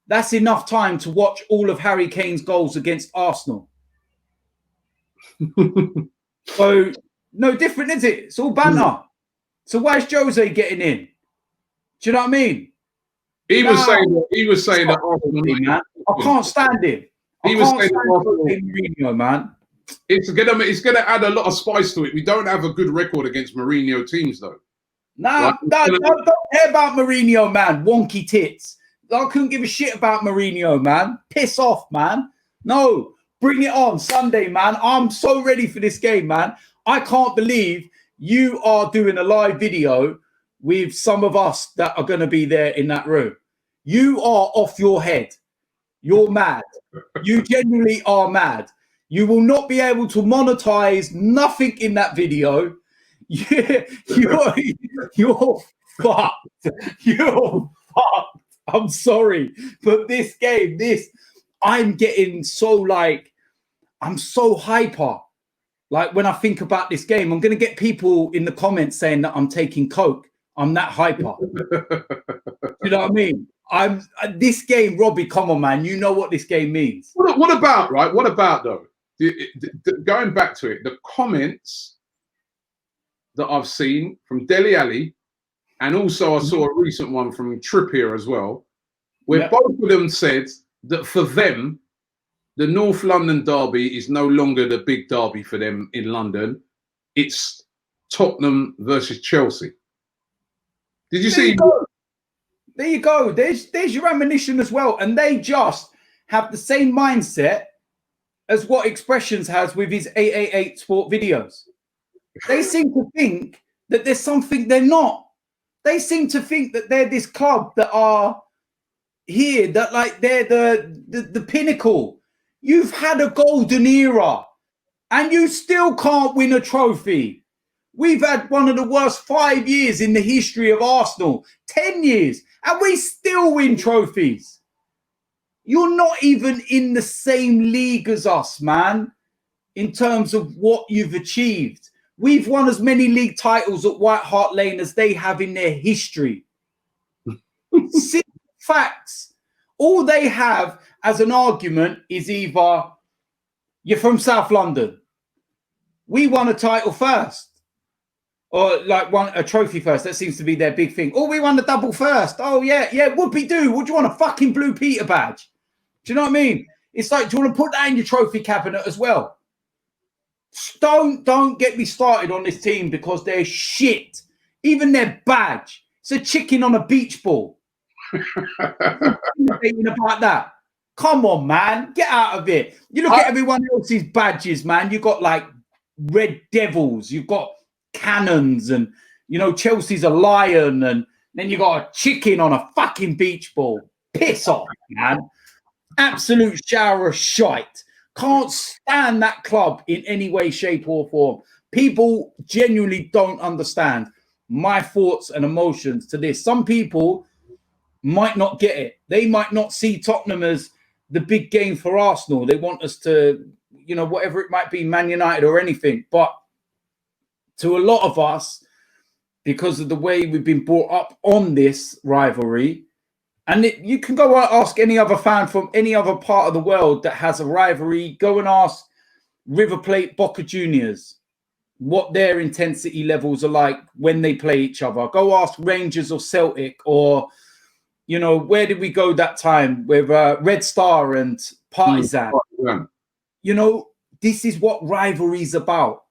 That's enough time to watch all of Harry Kane's goals against Arsenal. So, no different, is it? It's all banter. So why is Jose getting in? Do you know what I mean? He was saying that Arsenal, man. I can't stand him. He was saying that Mourinho, man. It's gonna add a lot of spice to it. We don't have a good record against Mourinho teams, though. Nah, don't care about Mourinho, man. Wonky tits. I couldn't give a shit about Mourinho, man. Piss off, man. No, bring it on Sunday, man. I'm so ready for this game, man. I can't believe you are doing a live video with some of us that are going to be there in that room. You are off your head. You're mad. You genuinely are mad. You will not be able to monetize nothing in that video. You're fucked. You're fucked. I'm sorry, but this game, I'm getting so like, I'm so hyper. Like when I think about this game, I'm going to get people in the comments saying that I'm taking coke. I'm that hyper. You know what I mean? This game, Robbie, come on, man. You know what this game means. What about, right? What about, though? Going back to it, the comments that I've seen from Dele Alli, and also I saw a recent one from Trippier as well, where both of them said that for them, the North London derby is no longer the big derby for them in London. It's Tottenham versus Chelsea. Did you see? There you go. There's your ammunition as well. And they just have the same mindset as what Expressions has with his 888 Sport videos. They seem to think that there's something they're not. They seem to think that they're this club that are here, that like they're the pinnacle. You've had a golden era and you still can't win a trophy. We've had one of the worst 5 years in the history of Arsenal, 10 years, and we still win trophies. You're not even in the same league as us, man, in terms of what you've achieved. We've won as many league titles at White Hart Lane as they have in their history. Simple facts. All they have as an argument is either you're from South London. We won a title first. or like a trophy first. That seems to be their big thing. Oh, we won the double first. Oh yeah, whoopie-doo. What do you want, a fucking Blue Peter badge? Do you know what I mean? It's like, do you want to put that in your trophy cabinet as well? Don't get me started on this team because they're shit. Even their badge, it's a chicken on a beach ball. About that. Come on, man, get out of it. You look at everyone else's badges, man. You got like Red Devils, you've got cannons, and you know Chelsea's a lion, and then you got a chicken on a fucking beach ball. Piss off, man. Absolute shower of shite. Can't stand that club in any way, shape, or form. People genuinely don't understand my thoughts and emotions to this. Some people might not get it. They might not see Tottenham as the big game for Arsenal. They want us to, you know, whatever it might be, Man United or anything. But to a lot of us, because of the way we've been brought up on this rivalry, and you can go ask any other fan from any other part of the world that has a rivalry. Go and ask River Plate, Boca Juniors, what their intensity levels are like when they play each other. Go ask Rangers or Celtic, or, you know, where did we go that time with Red Star and Partizan? You know, this is what rivalry's about.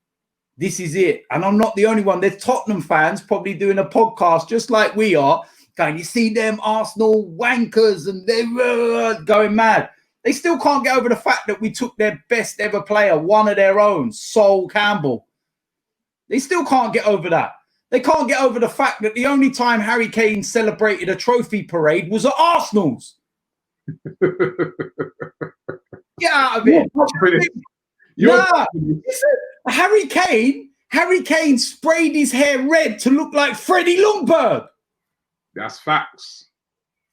This is it. And I'm not the only one. There's Tottenham fans probably doing a podcast just like we are, going, you see them Arsenal wankers, and they're going mad. They still can't get over the fact that we took their best ever player, one of their own, Sol Campbell. They still can't get over that. They can't get over the fact that the only time Harry Kane celebrated a trophy parade was at Arsenal's. Get out of it. Nah, Harry Kane sprayed his hair red to look like Freddie Ljungberg. That's facts.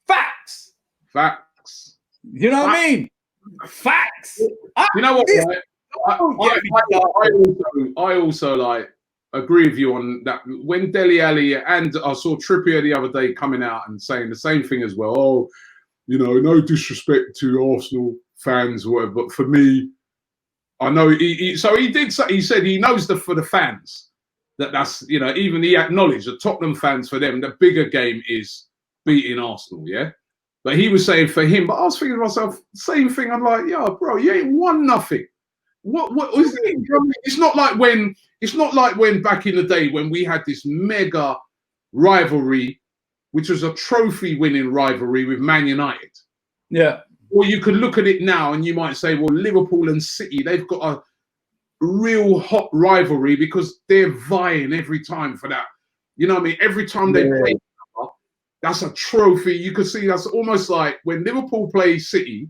Facts. Facts. You know what I mean? Facts. You know what? I also like agree with you on that. When Dele Alli, and I saw Trippier the other day coming out and saying the same thing as well. Oh, you know, no disrespect to Arsenal fans or whatever, but for me, I know he did say, he said he knows for the fans that's, you know, even he acknowledged the Tottenham fans, for them the bigger game is beating Arsenal, yeah. But he was saying for him, but I was thinking to myself, same thing. I'm like, yeah, bro, you ain't won nothing. What was it? It's not like when back in the day when we had this mega rivalry, which was a trophy winning rivalry with Man United. Yeah. Or you could look at it now and you might say, well, Liverpool and City, they've got a real hot rivalry because they're vying every time for that. You know what I mean? Every time they play, that's a trophy. You could see that's almost like when Liverpool play City,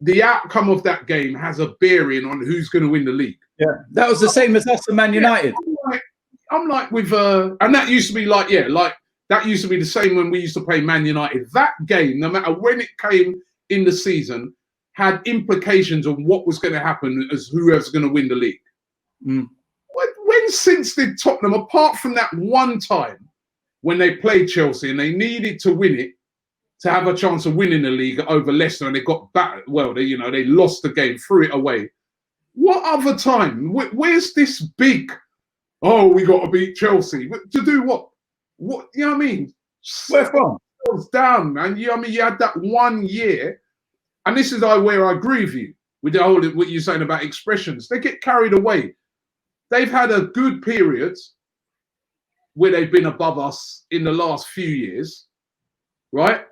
the outcome of that game has a bearing on who's going to win the league. Yeah, that was the same as us and Man United. I'm like with and that used to be like, yeah, like that used to be the same when we used to play Man United. That game, no matter when it came in the season, had implications on what was going to happen as whoever's going to win the league. Mm. When since did Tottenham, apart from that one time when they played Chelsea and they needed to win it to have a chance of winning the league over Leicester, and they got battered, well, they lost the game, threw it away. What other time? Where's this big, oh, we got to beat Chelsea? To do what? What, you know what I mean? Where from? Down, man. You know what I mean? You had that 1 year, and this is where I agree with you with the whole what you're saying about expressions. They get carried away. They've had a good period where they've been above us in the last few years, right?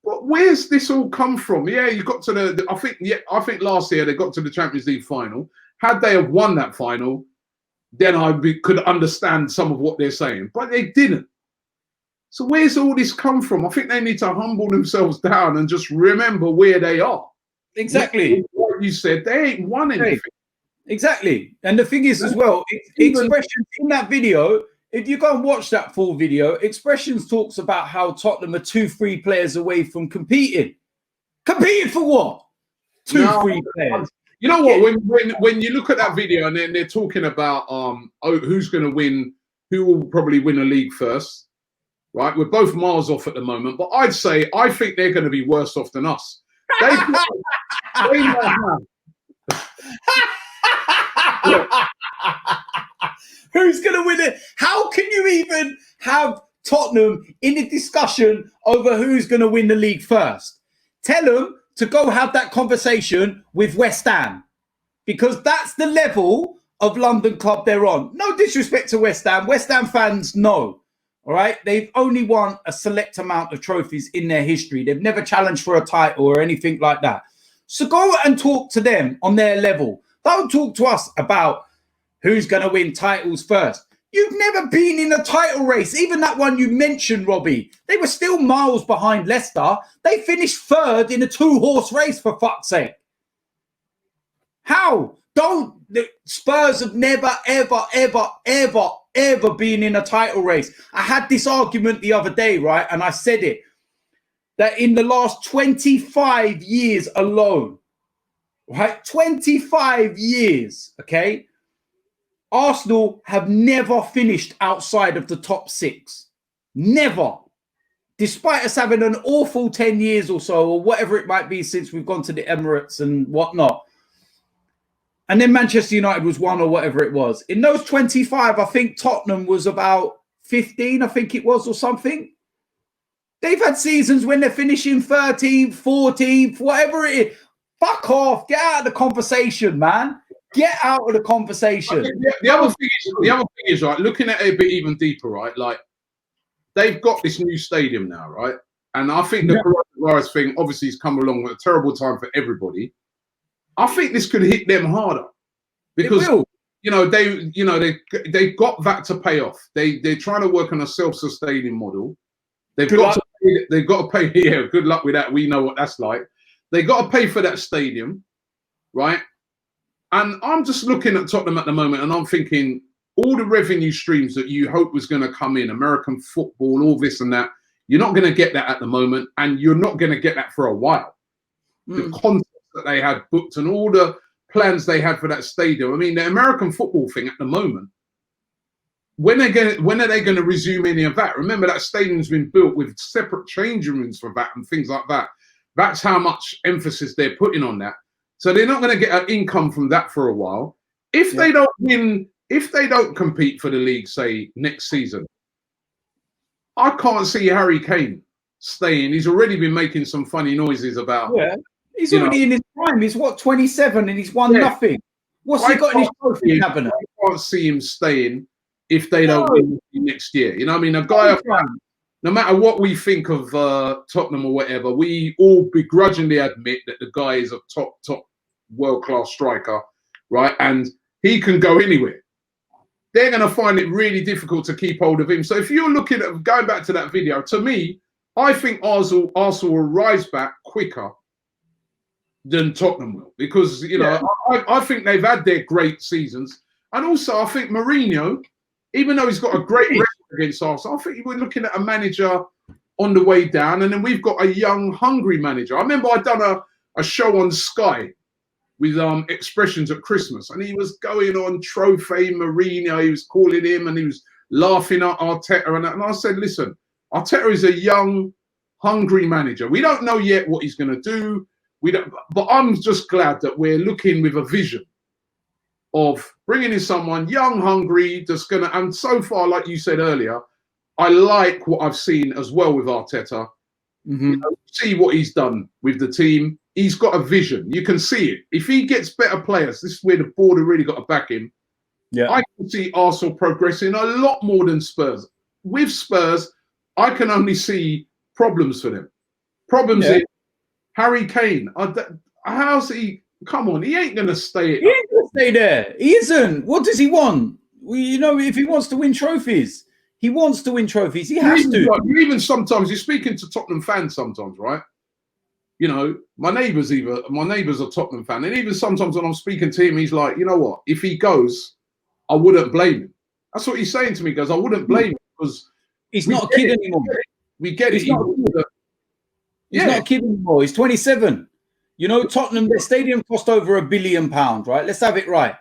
But where's this all come from? Yeah, you got to I think last year they got to the Champions League final. Had they have won that final, then could understand some of what they're saying, but they didn't. So where's all this come from? I think they need to humble themselves down and just remember where they are. Exactly. What you said, they ain't won anything. Exactly. And the thing is as well, Expressions in that video, if you go and watch that full video, Expressions talks about how Tottenham are 2 free players away from competing. Competing for what? 2 free players. You know what? When you look at that video and then they're talking about who's going to win, who will probably win a league first. Right, we're both miles off at the moment, but I think they're going to be worse off than us. They Who's going to win it? How can you even have Tottenham in a discussion over who's going to win the league first? Tell them to go have that conversation with West Ham, because that's the level of London club they're on. No disrespect to West Ham. West Ham fans know, all right? They've only won a select amount of trophies in their history. They've never challenged for a title or anything like that. So go and talk to them on their level. Don't talk to us about who's going to win titles first. You've never been in a title race. Even that one you mentioned, Robbie, they were still miles behind Leicester. They finished third in a 2-horse race, for fuck's sake. How? The Spurs have never, ever, ever, ever, ever been in a title race. I had this argument the other day, right? And I said it, that in the last 25 years alone, right? 25 years, okay? Arsenal have never finished outside of the top 6. Never. Despite us having an awful 10 years or so, or whatever it might be since we've gone to the Emirates and whatnot. And then Manchester United was 1 or whatever it was. In those 25, I think Tottenham was about 15, I think it was, or something. They've had seasons when they're finishing 13th, 14th, whatever it is. Fuck off. Get out of the conversation, man. Get out of the conversation. The other thing is, right, looking at it a bit even deeper, right, like they've got this new stadium now, right? And I think the coronavirus thing obviously has come along at a terrible time for everybody. I think this could hit them harder because they got that to pay off. They're trying to work on a self-sustaining model. They've got to pay. Yeah, good luck with that. We know what that's like. They got to pay for that stadium, right? And I'm just looking at Tottenham at the moment, and I'm thinking all the revenue streams that you hope was going to come in, American football, all this and that, you're not going to get that at the moment, and you're not going to get that for a while. The content that they had booked and all the plans they had for that stadium. I mean, the American football thing at the moment, when are they going to resume any of that? Remember, that stadium's been built with separate changing rooms for that and things like that. That's how much emphasis they're putting on that. So they're not going to get an income from that for a while. If they don't win, if they don't compete for the league, say, next season, I can't see Harry Kane staying. He's already been making some funny noises about... Yeah, he's already in his prime. He's, 27 and he's won nothing. What's he got in his trophy cabinet? I can't see him staying if they don't win next year. You know what I mean? A guy... No matter what we think of Tottenham or whatever, we all begrudgingly admit that the guy is a top world-class striker, right? And he can go anywhere. They're going to find it really difficult to keep hold of him. So if you're looking at going back to that video, to me, I think Arsenal will rise back quicker than Tottenham will, because I think they've had their great seasons, and also I think Mourinho, even though he's got a great record against Arsenal, I think we're looking at a manager on the way down, and then we've got a young, hungry manager. I remember I'd done a show on Sky with expressions at Christmas, and he was going on trophy Mourinho. He was calling him, and he was laughing at Arteta, and I said, listen, Arteta is a young, hungry manager. We don't know yet what he's going to do. But I'm just glad that we're looking with a vision of bringing in someone young, hungry, that's going to, and so far, like you said earlier, I like what I've seen as well with Arteta. See what he's done with the team. He's got a vision. You can see it. If he gets better players, this is where the board have really got to back him. Yeah, I can see Arsenal progressing a lot more than Spurs. With Spurs, I can only see problems for them. Problems in Harry Kane. How's he? Come on, he ain't going to stay. He ain't going to stay there. He isn't. What does he want? Well, if he wants to win trophies, he wants to win trophies. He has to. Even sometimes you're speaking to Tottenham fans sometimes, right? My neighbour's a Tottenham fan, and even sometimes when I'm speaking to him, he's like, you know what? If he goes, I wouldn't blame him. That's what he's saying to me. He goes, I wouldn't blame him because he's not a kid anymore. We get it. He's not a kid anymore. He's 27. Tottenham, their stadium cost over £1 billion, right? Let's have it right.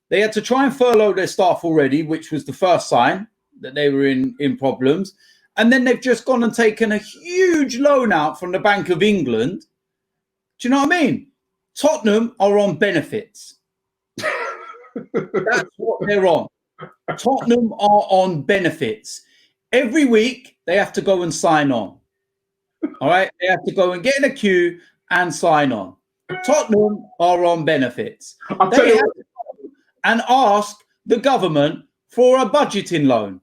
They had to try and furlough their staff already, which was the first sign that they were in problems. And then they've just gone and taken a huge loan out from the Bank of England. Do you know what I mean? Tottenham are on benefits. That's what they're on. Tottenham are on benefits. Every week, they have to go and sign on. All right? They have to go and get in a queue and sign on. Tottenham are on benefits. They have to go and ask the government for a budgeting loan,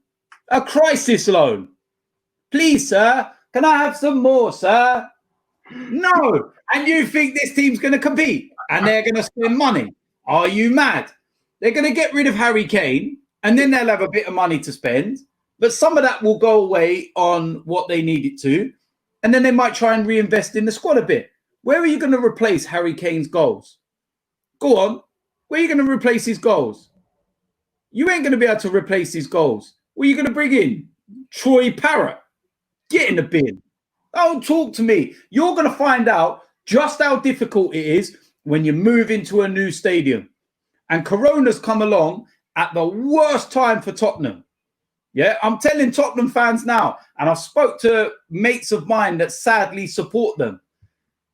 a crisis loan. Please, sir, can I have some more, sir? No. And you think this team's going to compete and they're going to spend money? Are you mad? They're going to get rid of Harry Kane and then they'll have a bit of money to spend. But some of that will go away on what they need it to. And then they might try and reinvest in the squad a bit. Where are you going to replace Harry Kane's goals? Go on. Where are you going to replace his goals? You ain't going to be able to replace his goals. What are you going to bring in? Troy Parrott. Get in the bin. Don't talk to me. You're going to find out just how difficult it is when you move into a new stadium. And Corona's come along at the worst time for Tottenham. Yeah, I'm telling Tottenham fans now, and I've spoke to mates of mine that sadly support them.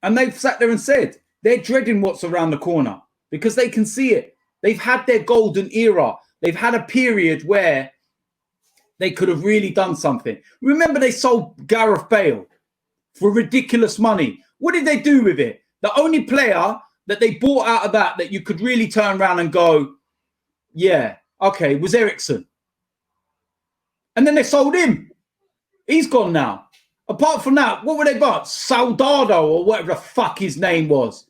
And they've sat there and said they're dreading what's around the corner because they can see it. They've had their golden era. They've had a period where they could have really done something. Remember, they sold Gareth Bale for ridiculous money. What did they do with it? The only player that they bought out of that you could really turn around and go, yeah, okay, was Ericsson. And then they sold him. He's gone now. Apart from that, what were they bought? Soldado or whatever the fuck his name was.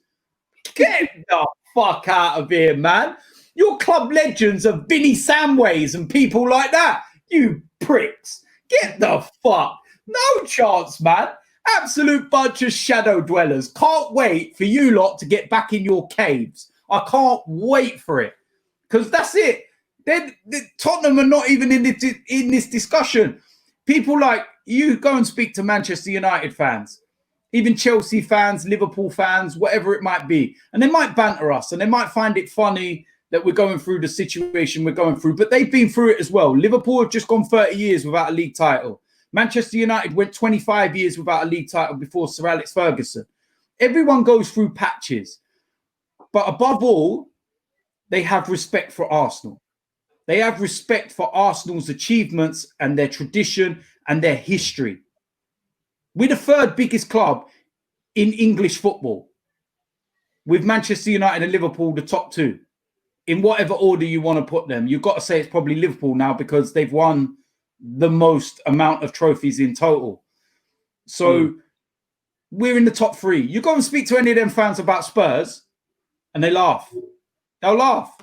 Get the fuck out of here, man. Your club legends are Vinny Samways and people like that. You pricks. Get the fuck. No chance, man. Absolute bunch of shadow dwellers. Can't wait for you lot to get back in your caves. I can't wait for it. Because that's it. Tottenham are not even in this discussion. People like you go and speak to Manchester United fans, even Chelsea fans, Liverpool fans, whatever it might be. And they might banter us and they might find it funny that we're going through the situation we're going through. But they've been through it as well. Liverpool have just gone 30 years without a league title. Manchester United went 25 years without a league title before Sir Alex Ferguson. Everyone goes through patches. But above all, they have respect for Arsenal. They have respect for Arsenal's achievements and their tradition and their history. We're the third biggest club in English football, with Manchester United and Liverpool the top two. In whatever order you want to put them, you've got to say it's probably Liverpool now because they've won the most amount of trophies in total. So we're in the top three. You go and speak to any of them fans about Spurs and they laugh. They'll laugh.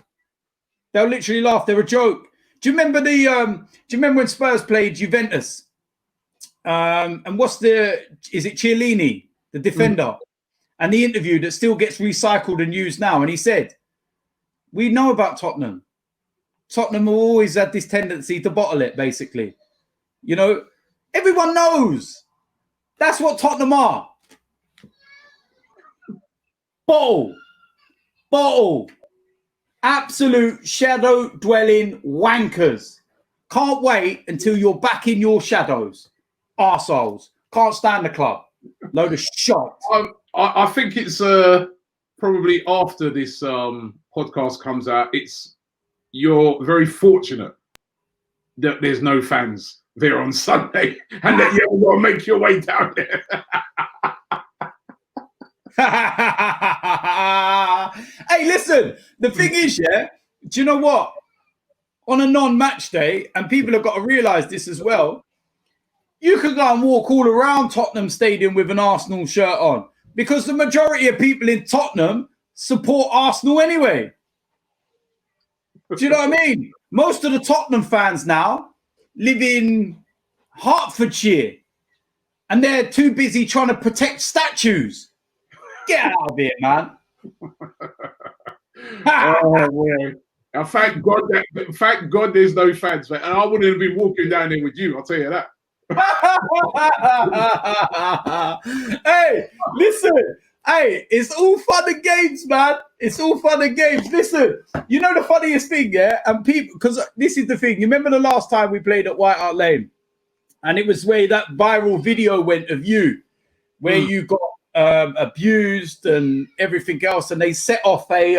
They'll literally laugh. They're a joke. Do you remember when Spurs played Juventus? And is it Chiellini, the defender? And the interview that still gets recycled and used now. And he said, we know about Tottenham. Tottenham have always had this tendency to bottle it, basically. You know, everyone knows. That's what Tottenham are. Bottle. Absolute shadow-dwelling wankers. Can't wait until you're back in your shadows. Arseholes. Can't stand the club. Load of shot. I think it's probably after this podcast comes out, you're very fortunate that there's no fans there on Sunday and that you haven't got to make your way down there. Hey, listen, the thing is, yeah, do you know what? On a non-match day, and people have got to realise this as well, you can go and walk all around Tottenham Stadium with an Arsenal shirt on because the majority of people in Tottenham support Arsenal anyway. Do you know what I mean? Most of the Tottenham fans now live in Hertfordshire and they're too busy trying to protect statues. Get out of here, man. Oh, man. Now, thank God there's no fans, man. And I wouldn't have been walking down there with you, I'll tell you that. Hey, listen. Hey, it's all fun and games, man. It's all fun and games. Listen, you know the funniest thing, yeah? And people, because this is the thing. You remember the last time we played at White Hart Lane? And it was where that viral video went of you, where you got abused and everything else. And they set off it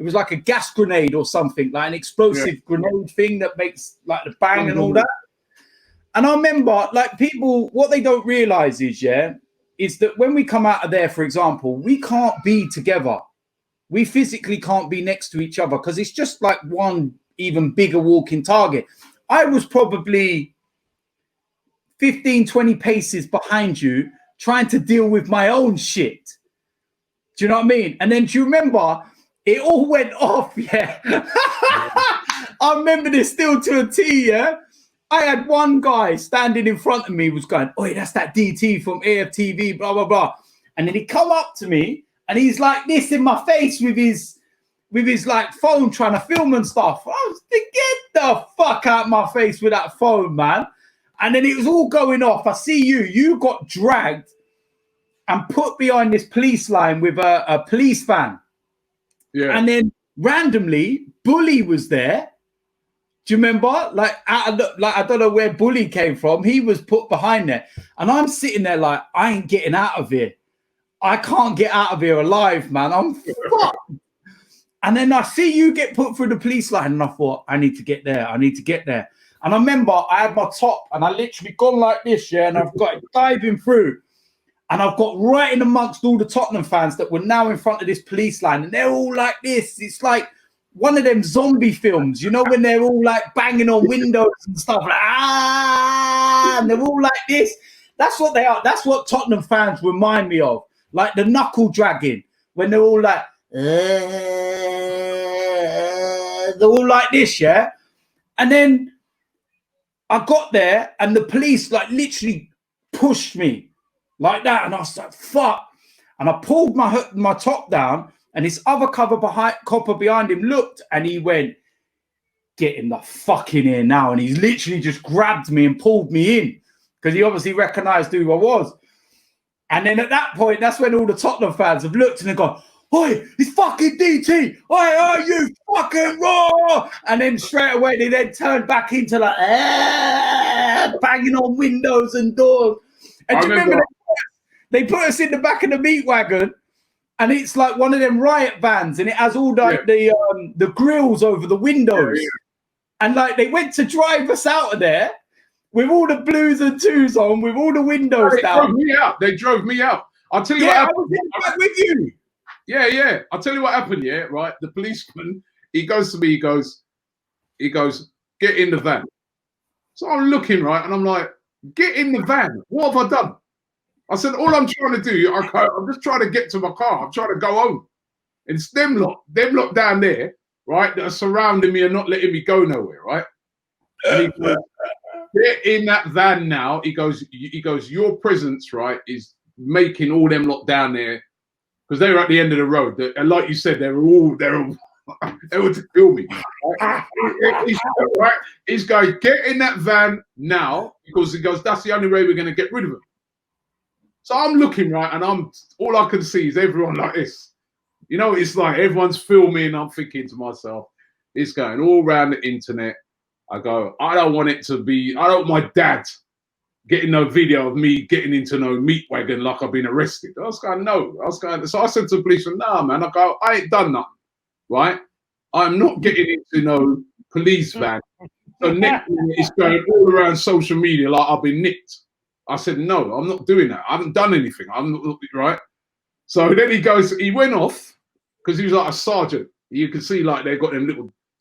it was like a gas grenade or something, like an explosive grenade thing that makes like the bang and all that. And I remember, like, people, what they don't realize is, is that when we come out of there, for example, we can't be together. We physically can't be next to each other because it's just like one even bigger walking target. I was probably 15, 20 paces behind you trying to deal with my own shit. Do you know what I mean? And then do you remember it all went off? I remember this still to a T. I had one guy standing in front of me was going, "Oh, that's that DT from AFTV, blah, blah, blah." And then he come up to me and he's like this in my face with his like phone trying to film and stuff. I was thinking, get the fuck out of my face with that phone, man. And then it was all going off. I see you got dragged and put behind this police line with a police van. Yeah. And then randomly, Bully was there. Do you remember? Like I don't know where Bully came from. He was put behind there. And I'm sitting there like, I ain't getting out of here. I can't get out of here alive, man. I'm fucked. And then I see you get put through the police line and I thought, I need to get there. I need to get there. And I remember I had my top and I literally gone like this, and I've got it diving through. And I've got right in amongst all the Tottenham fans that were now in front of this police line. And they're all like this. It's like one of them zombie films, you know, when they're all like banging on windows and stuff like, and they're all like this. That's what they are. That's what Tottenham fans remind me of. Like the knuckle dragging, when they're all like, they're all like this, And then I got there and the police like literally pushed me like that. And I was like, fuck. And I pulled my top down and this other copper behind him looked and he went, "Get in the fuck in here now." And he's literally just grabbed me and pulled me in because he obviously recognized who I was. And then at that point, that's when all the Tottenham fans have looked and they've gone, "Oi, it's fucking DT. Oi, you fucking raw." And then straight away, they then turned back into like, banging on windows and doors. And do you remember they put us in the back of the meat wagon and it's like one of them riot vans and it has all the grills over the windows. Yeah. And like they went to drive us out of there with all the blues and twos on, with all the windows down. They drove me out. I'll tell you what happened. I was in back with you. Yeah. I'll tell you what happened, right? The policeman, he goes to me, he goes, "Get in the van." So I'm looking, right, and I'm like, "Get in the van. What have I done?" I said, "All I'm trying to do, I'm just trying to get to my car. I'm trying to go home." And it's them lot down there, right, that are surrounding me and not letting me go nowhere, right? And he goes, "Get in that van now." He goes, "Your presence, right, is making all them lot down there," because they were at the end of the road. And like you said, they were to kill me. Right? He's going, "Get in that van now," because he goes, "That's the only way we're going to get rid of him." So I'm looking, right, and all I can see is everyone like this. You know, it's like everyone's filming. I'm thinking to myself, it's going all around the internet. I go, I don't want my dad getting no video of me getting into no meat wagon like I've been arrested. I was going, no. So I said to the policeman, "Nah, man." I go, "I ain't done nothing, right? I'm not getting into no police van." So next minute it's going all around social media like I've been nicked. I said, "No, I'm not doing that. I haven't done anything. I'm not," right? So then he went off because he was like a sergeant. You can see like they've got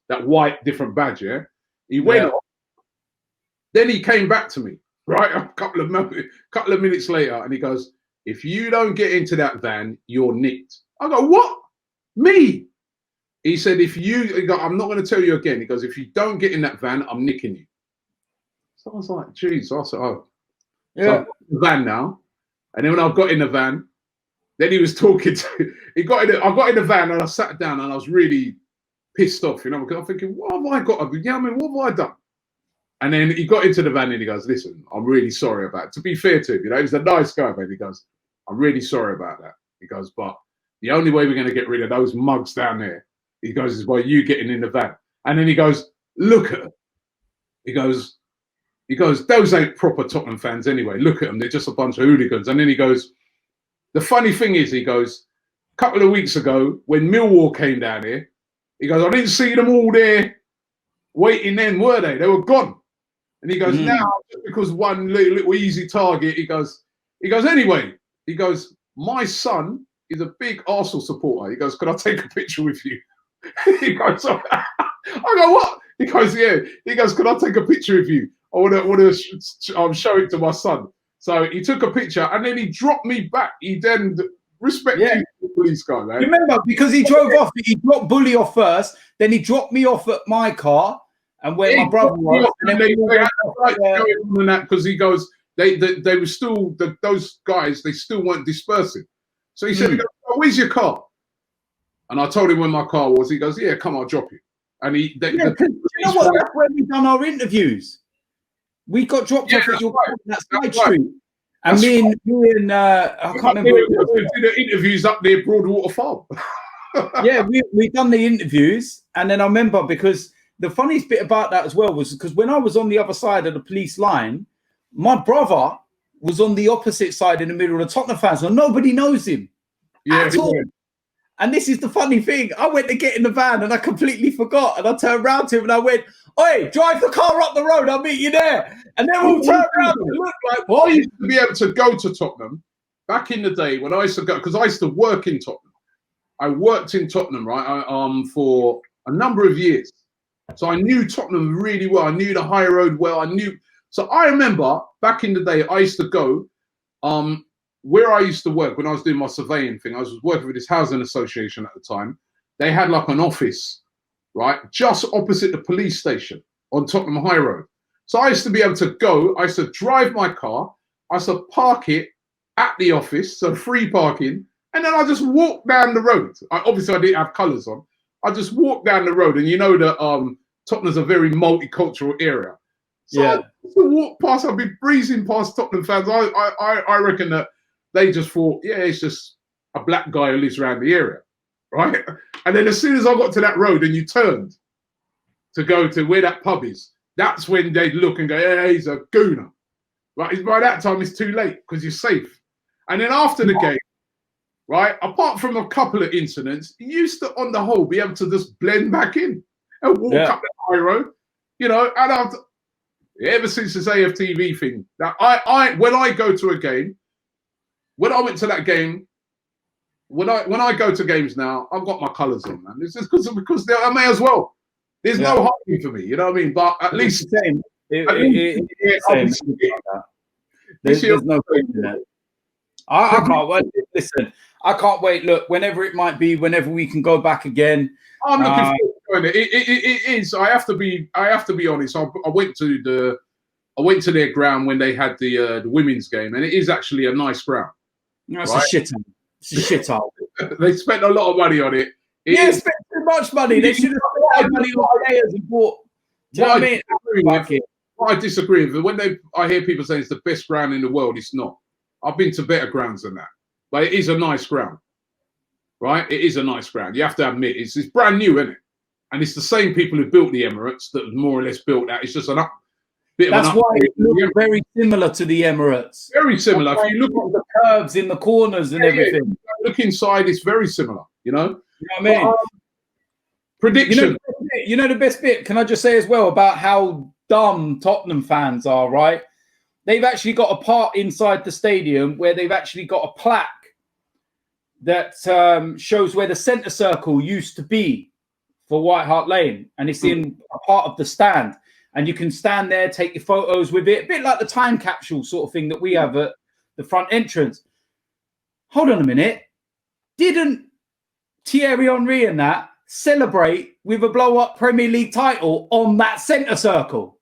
that white different badge, yeah? He went off. Then he came back to me, right? A couple of minutes later, and he goes, "If you don't get into that van, you're nicked." I go, "What? Me?" He said, "I'm not going to tell you again." He goes, "If you don't get in that van, I'm nicking you." So I was like, "Geez." I said, "Oh." Yeah. So I got in the van now. And then when I got in the van, then he was talking to I got in the van and I sat down and I was really pissed off, you know, because I'm thinking, what have I got? What have I done? And then he got into the van and he goes, "Listen, I'm really sorry about it." To be fair to him, you know, he's a nice guy, but he goes, "I'm really sorry about that." He goes, "But the only way we're going to get rid of those mugs down there," he goes, "is by you getting in the van." And then he goes, "Look at them." He goes, "Those ain't proper Tottenham fans anyway. Look at them. They're just a bunch of hooligans." And then he goes, "The funny thing is," he goes, "a couple of weeks ago when Millwall came down here, He goes, I didn't see them all there waiting then, were they? They were gone. And he goes, now, just because one little easy target, he goes, anyway, he goes, my son is a big Arsenal supporter. He goes, can I take a picture with you? He goes, I go, what? He goes, yeah. He goes, can I take a picture with you? I want to show it to my son. So he took a picture and then he dropped me back. He then respected the police guy, man. Remember, because he drove off, he dropped Bully off first, then he dropped me off at my car and where my brother was. And then because he goes, they were still, those guys, they still weren't dispersing. So he said, oh, where's your car? And I told him where my car was. He goes, yeah, come, I'll drop you. And you know what? That's where we done our interviews. We got dropped off at your car on that side street. And me and I can't remember. We did the interviews up near Broadwater Farm. Yeah, we done the interviews. And then I remember, because the funniest bit about that as well was because when I was on the other side of the police line, my brother was on the opposite side in the middle of the Tottenham fans, and nobody knows him at all. And this is the funny thing. I went to get in the van and I completely forgot. And I turned around to him and I went, oi, drive the car up the road. I'll meet you there. And then we'll turn around and look like, what? I used to be able to go to Tottenham back in the day when I used to go, because I used to work in Tottenham. I worked in Tottenham, right, for a number of years. So I knew Tottenham really well. I knew the High Road well. So I remember back in the day, I used to go, where I used to work when I was doing my surveying thing. I was working with this housing association at the time. They had like an office, right, just opposite the police station on Tottenham High Road. So I used to be able to go, I used to drive my car, I used to park it at the office, so free parking, and then I just walk down the road. Obviously, I didn't have colours on. I just walked down the road, and you know that Tottenham's a very multicultural area. So I used to walk past, I'd be breezing past Tottenham fans. I reckon that they just thought, yeah, it's just a black guy who lives around the area, right? And then as soon as I got to that road and you turned to go to where that pub is, that's when they'd look and go, yeah, he's a gooner. Right? By that time, it's too late because you're safe. And then after the game, right, apart from a couple of incidents, you used to, on the whole, be able to just blend back in and walk up the high road, you know. And ever since this AFTV thing, that when I go to a game, when I went to that game, when I go to games now, I've got my colours on, man. It's just because I may as well. There's no hiding for me, you know what I mean? But at least there's no point in that. I can't wait. Listen, I can't wait. Look, whenever it might be, whenever we can go back again. I'm looking forward to it. It is. I have to be honest. I went to their ground when they had the women's game, and it is actually a nice ground. No, it's a shit. It's a shit hole. They spent a lot of money on it. Spent too much money. They should have spent money on players and bought. Do you know what I mean? What I disagree with, when I hear people saying it's the best ground in the world, it's not. I've been to better grounds than that, but it is a nice ground, right? It is a nice ground. You have to admit, it's brand new, isn't it? And it's the same people who built the Emirates that more or less built that. It's just That's why it looks very similar to the Emirates. Very similar. If you look at the curves in the corners and everything. Look inside, it's very similar, you know? You know what I mean? Prediction. You know the best bit, can I just say as well about how dumb Tottenham fans are, right? They've actually got a part inside the stadium where they've actually got a plaque that shows where the centre circle used to be for White Hart Lane. And it's in a part of the stand. And you can stand there, take your photos with it. A bit like the time capsule sort of thing that we have at the front entrance. Hold on a minute. Didn't Thierry Henry and that celebrate with a blow-up Premier League title on that centre circle?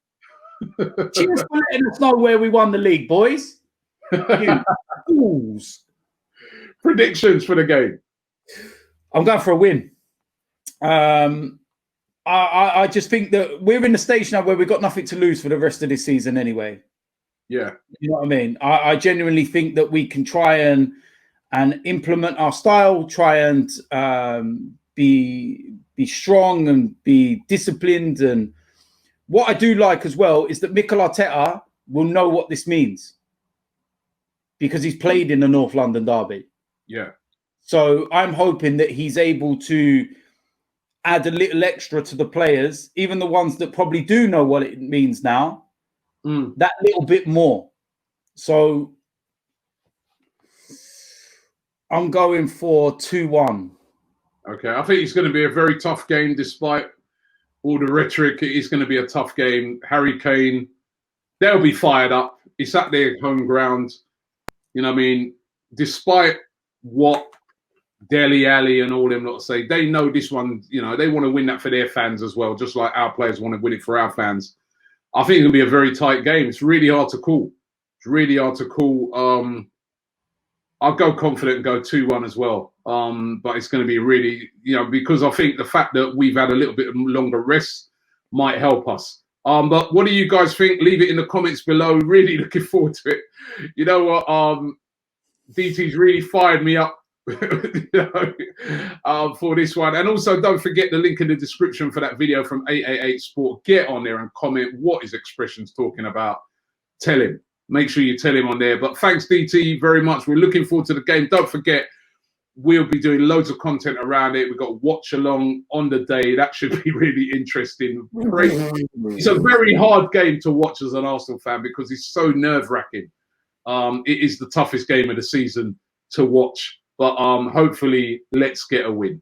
Cheers for letting us know where we won the league, boys. You fools. Predictions for the game. I'm going for a win. I just think that we're in the stage now where we've got nothing to lose for the rest of this season anyway. Yeah. You know what I mean? I genuinely think that we can try and implement our style, try and be strong and be disciplined. And what I do like as well is that Mikel Arteta will know what this means because he's played in the North London derby. Yeah. So I'm hoping that he's able to add a little extra to the players, even the ones that probably do know what it means now, that little bit more. So I'm going for 2-1. Okay, I think it's going to be a very tough game despite all the rhetoric. It is going to be a tough game. Harry Kane, they'll be fired up. It's at their home ground. You know what I mean? Despite what Dele Alli and all them lot say, they know this one, you know, they want to win that for their fans as well, just like our players want to win it for our fans. I think it'll be a very tight game. It's really hard to call. It's really hard to call. I'll go confident and go 2-1 as well. But it's going to be really, you know, because I think the fact that we've had a little bit of longer rest might help us. But what do you guys think? Leave it in the comments below. Really looking forward to it. You know what? DT's really fired me up you know, for this one. And also don't forget the link in the description for that video from 888 Sport. Get on there and comment what is Expressions talking about. Tell him. Make sure you tell him on there. But thanks, DT, very much. We're looking forward to the game. Don't forget, we'll be doing loads of content around it. We've got watch along on the day. That should be really interesting. It's a very hard game to watch as an Arsenal fan because it's so nerve-wracking. It is the toughest game of the season to watch. But hopefully, let's get a win.